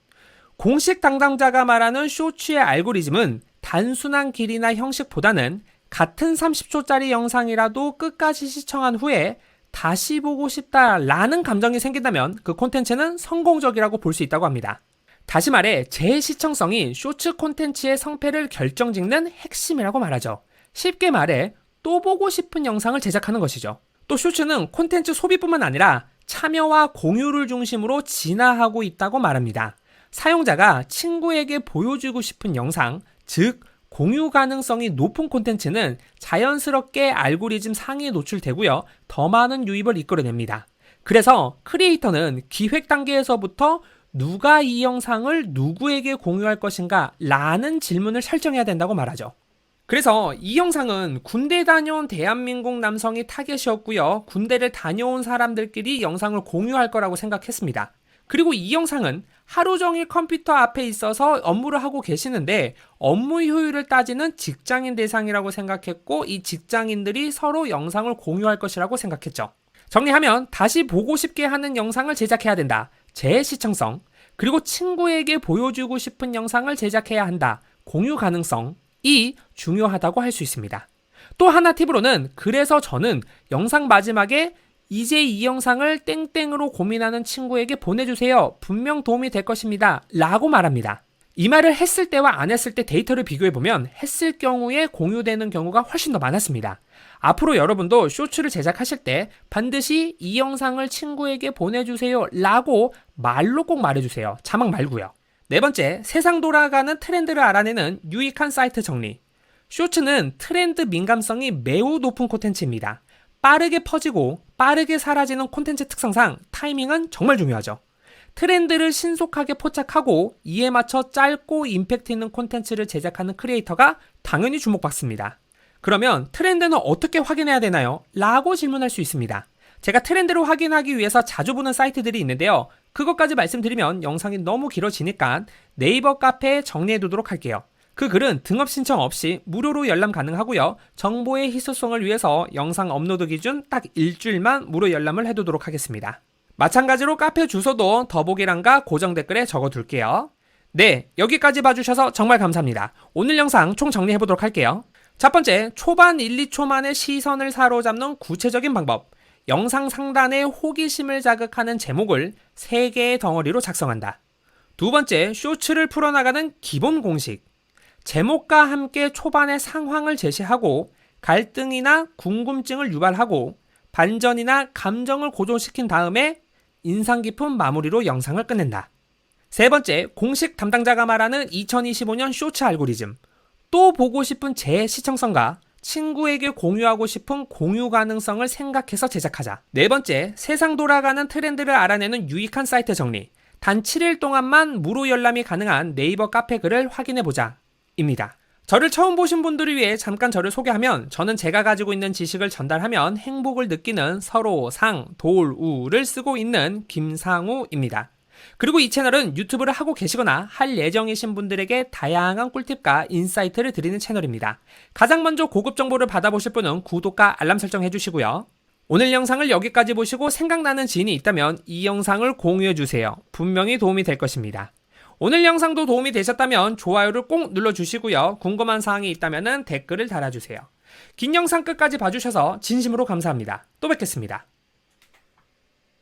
[SPEAKER 2] 공식 담당자가 말하는 쇼츠의 알고리즘은 단순한 길이나 형식보다는 같은 30초짜리 영상이라도 끝까지 시청한 후에 다시 보고 싶다라는 감정이 생긴다면 그 콘텐츠는 성공적이라고 볼 수 있다고 합니다. 다시 말해 재시청성이 쇼츠 콘텐츠의 성패를 결정짓는 핵심이라고 말하죠. 쉽게 말해 또 보고 싶은 영상을 제작하는 것이죠. 또 쇼츠는 콘텐츠 소비뿐만 아니라 참여와 공유를 중심으로 진화하고 있다고 말합니다. 사용자가 친구에게 보여주고 싶은 영상, 즉 공유 가능성이 높은 콘텐츠는 자연스럽게 알고리즘 상위에 노출되고요. 더 많은 유입을 이끌어냅니다. 그래서 크리에이터는 기획 단계에서부터 누가 이 영상을 누구에게 공유할 것인가 라는 질문을 설정해야 된다고 말하죠. 그래서 이 영상은 군대 다녀온 대한민국 남성이 타겟이었고요. 군대를 다녀온 사람들끼리 영상을 공유할 거라고 생각했습니다. 그리고 이 영상은 하루 종일 컴퓨터 앞에 있어서 업무를 하고 계시는데 업무 효율을 따지는 직장인 대상이라고 생각했고 이 직장인들이 서로 영상을 공유할 것이라고 생각했죠. 정리하면 다시 보고 싶게 하는 영상을 제작해야 된다. 재시청성. 그리고 친구에게 보여주고 싶은 영상을 제작해야 한다. 공유 가능성이 중요하다고 할 수 있습니다. 또 하나 팁으로는 그래서 저는 영상 마지막에 이제 이 영상을 땡땡으로 고민하는 친구에게 보내주세요. 분명 도움이 될 것입니다. 라고 말합니다. 이 말을 했을 때와 안 했을 때 데이터를 비교해보면 했을 경우에 공유되는 경우가 훨씬 더 많았습니다. 앞으로 여러분도 쇼츠를 제작하실 때 반드시 이 영상을 친구에게 보내주세요. 라고 말로 꼭 말해주세요. 자막 말고요. 네 번째, 세상 돌아가는 트렌드를 알아내는 유익한 사이트 정리. 쇼츠는 트렌드 민감성이 매우 높은 콘텐츠입니다. 빠르게 퍼지고 빠르게 사라지는 콘텐츠 특성상 타이밍은 정말 중요하죠. 트렌드를 신속하게 포착하고 이에 맞춰 짧고 임팩트 있는 콘텐츠를 제작하는 크리에이터가 당연히 주목받습니다. 그러면 트렌드는 어떻게 확인해야 되나요? 라고 질문할 수 있습니다. 제가 트렌드를 확인하기 위해서 자주 보는 사이트들이 있는데요. 그것까지 말씀드리면 영상이 너무 길어지니까 네이버 카페에 정리해두도록 할게요. 그 글은 등업 신청 없이 무료로 열람 가능하고요. 정보의 희소성을 위해서 영상 업로드 기준 딱 일주일만 무료 열람을 해두도록 하겠습니다. 마찬가지로 카페 주소도 더보기란과 고정 댓글에 적어둘게요. 네, 여기까지 봐주셔서 정말 감사합니다. 오늘 영상 총 정리해보도록 할게요. 첫 번째, 초반 1, 2초 만에 시선을 사로잡는 구체적인 방법. 영상 상단에 호기심을 자극하는 제목을 3개의 덩어리로 작성한다. 두 번째, 쇼츠를 풀어나가는 기본 공식. 제목과 함께 초반에 상황을 제시하고 갈등이나 궁금증을 유발하고 반전이나 감정을 고조시킨 다음에 인상 깊은 마무리로 영상을 끝낸다. 세 번째, 공식 담당자가 말하는 2025년 쇼츠 알고리즘. 또 보고 싶은 재시청성과 친구에게 공유하고 싶은 공유 가능성을 생각해서 제작하자. 네 번째, 세상 돌아가는 트렌드를 알아내는 유익한 사이트 정리. 단 7일 동안만 무료 열람이 가능한 네이버 카페 글을 확인해보자. 입니다. 저를 처음 보신 분들을 위해 잠깐 저를 소개하면 저는 제가 가지고 있는 지식을 전달하면 행복을 느끼는 서로 상, 돌, 우를 쓰고 있는 김상우입니다. 그리고 이 채널은 유튜브를 하고 계시거나 할 예정이신 분들에게 다양한 꿀팁과 인사이트를 드리는 채널입니다. 가장 먼저 고급 정보를 받아보실 분은 구독과 알람 설정 해주시고요. 오늘 영상을 여기까지 보시고 생각나는 지인이 있다면 이 영상을 공유해주세요. 분명히 도움이 될 것입니다. 오늘 영상도 도움이 되셨다면 좋아요를 꼭 눌러주시고요. 궁금한 사항이 있다면 댓글을 달아주세요. 긴 영상 끝까지 봐주셔서 진심으로 감사합니다. 또 뵙겠습니다.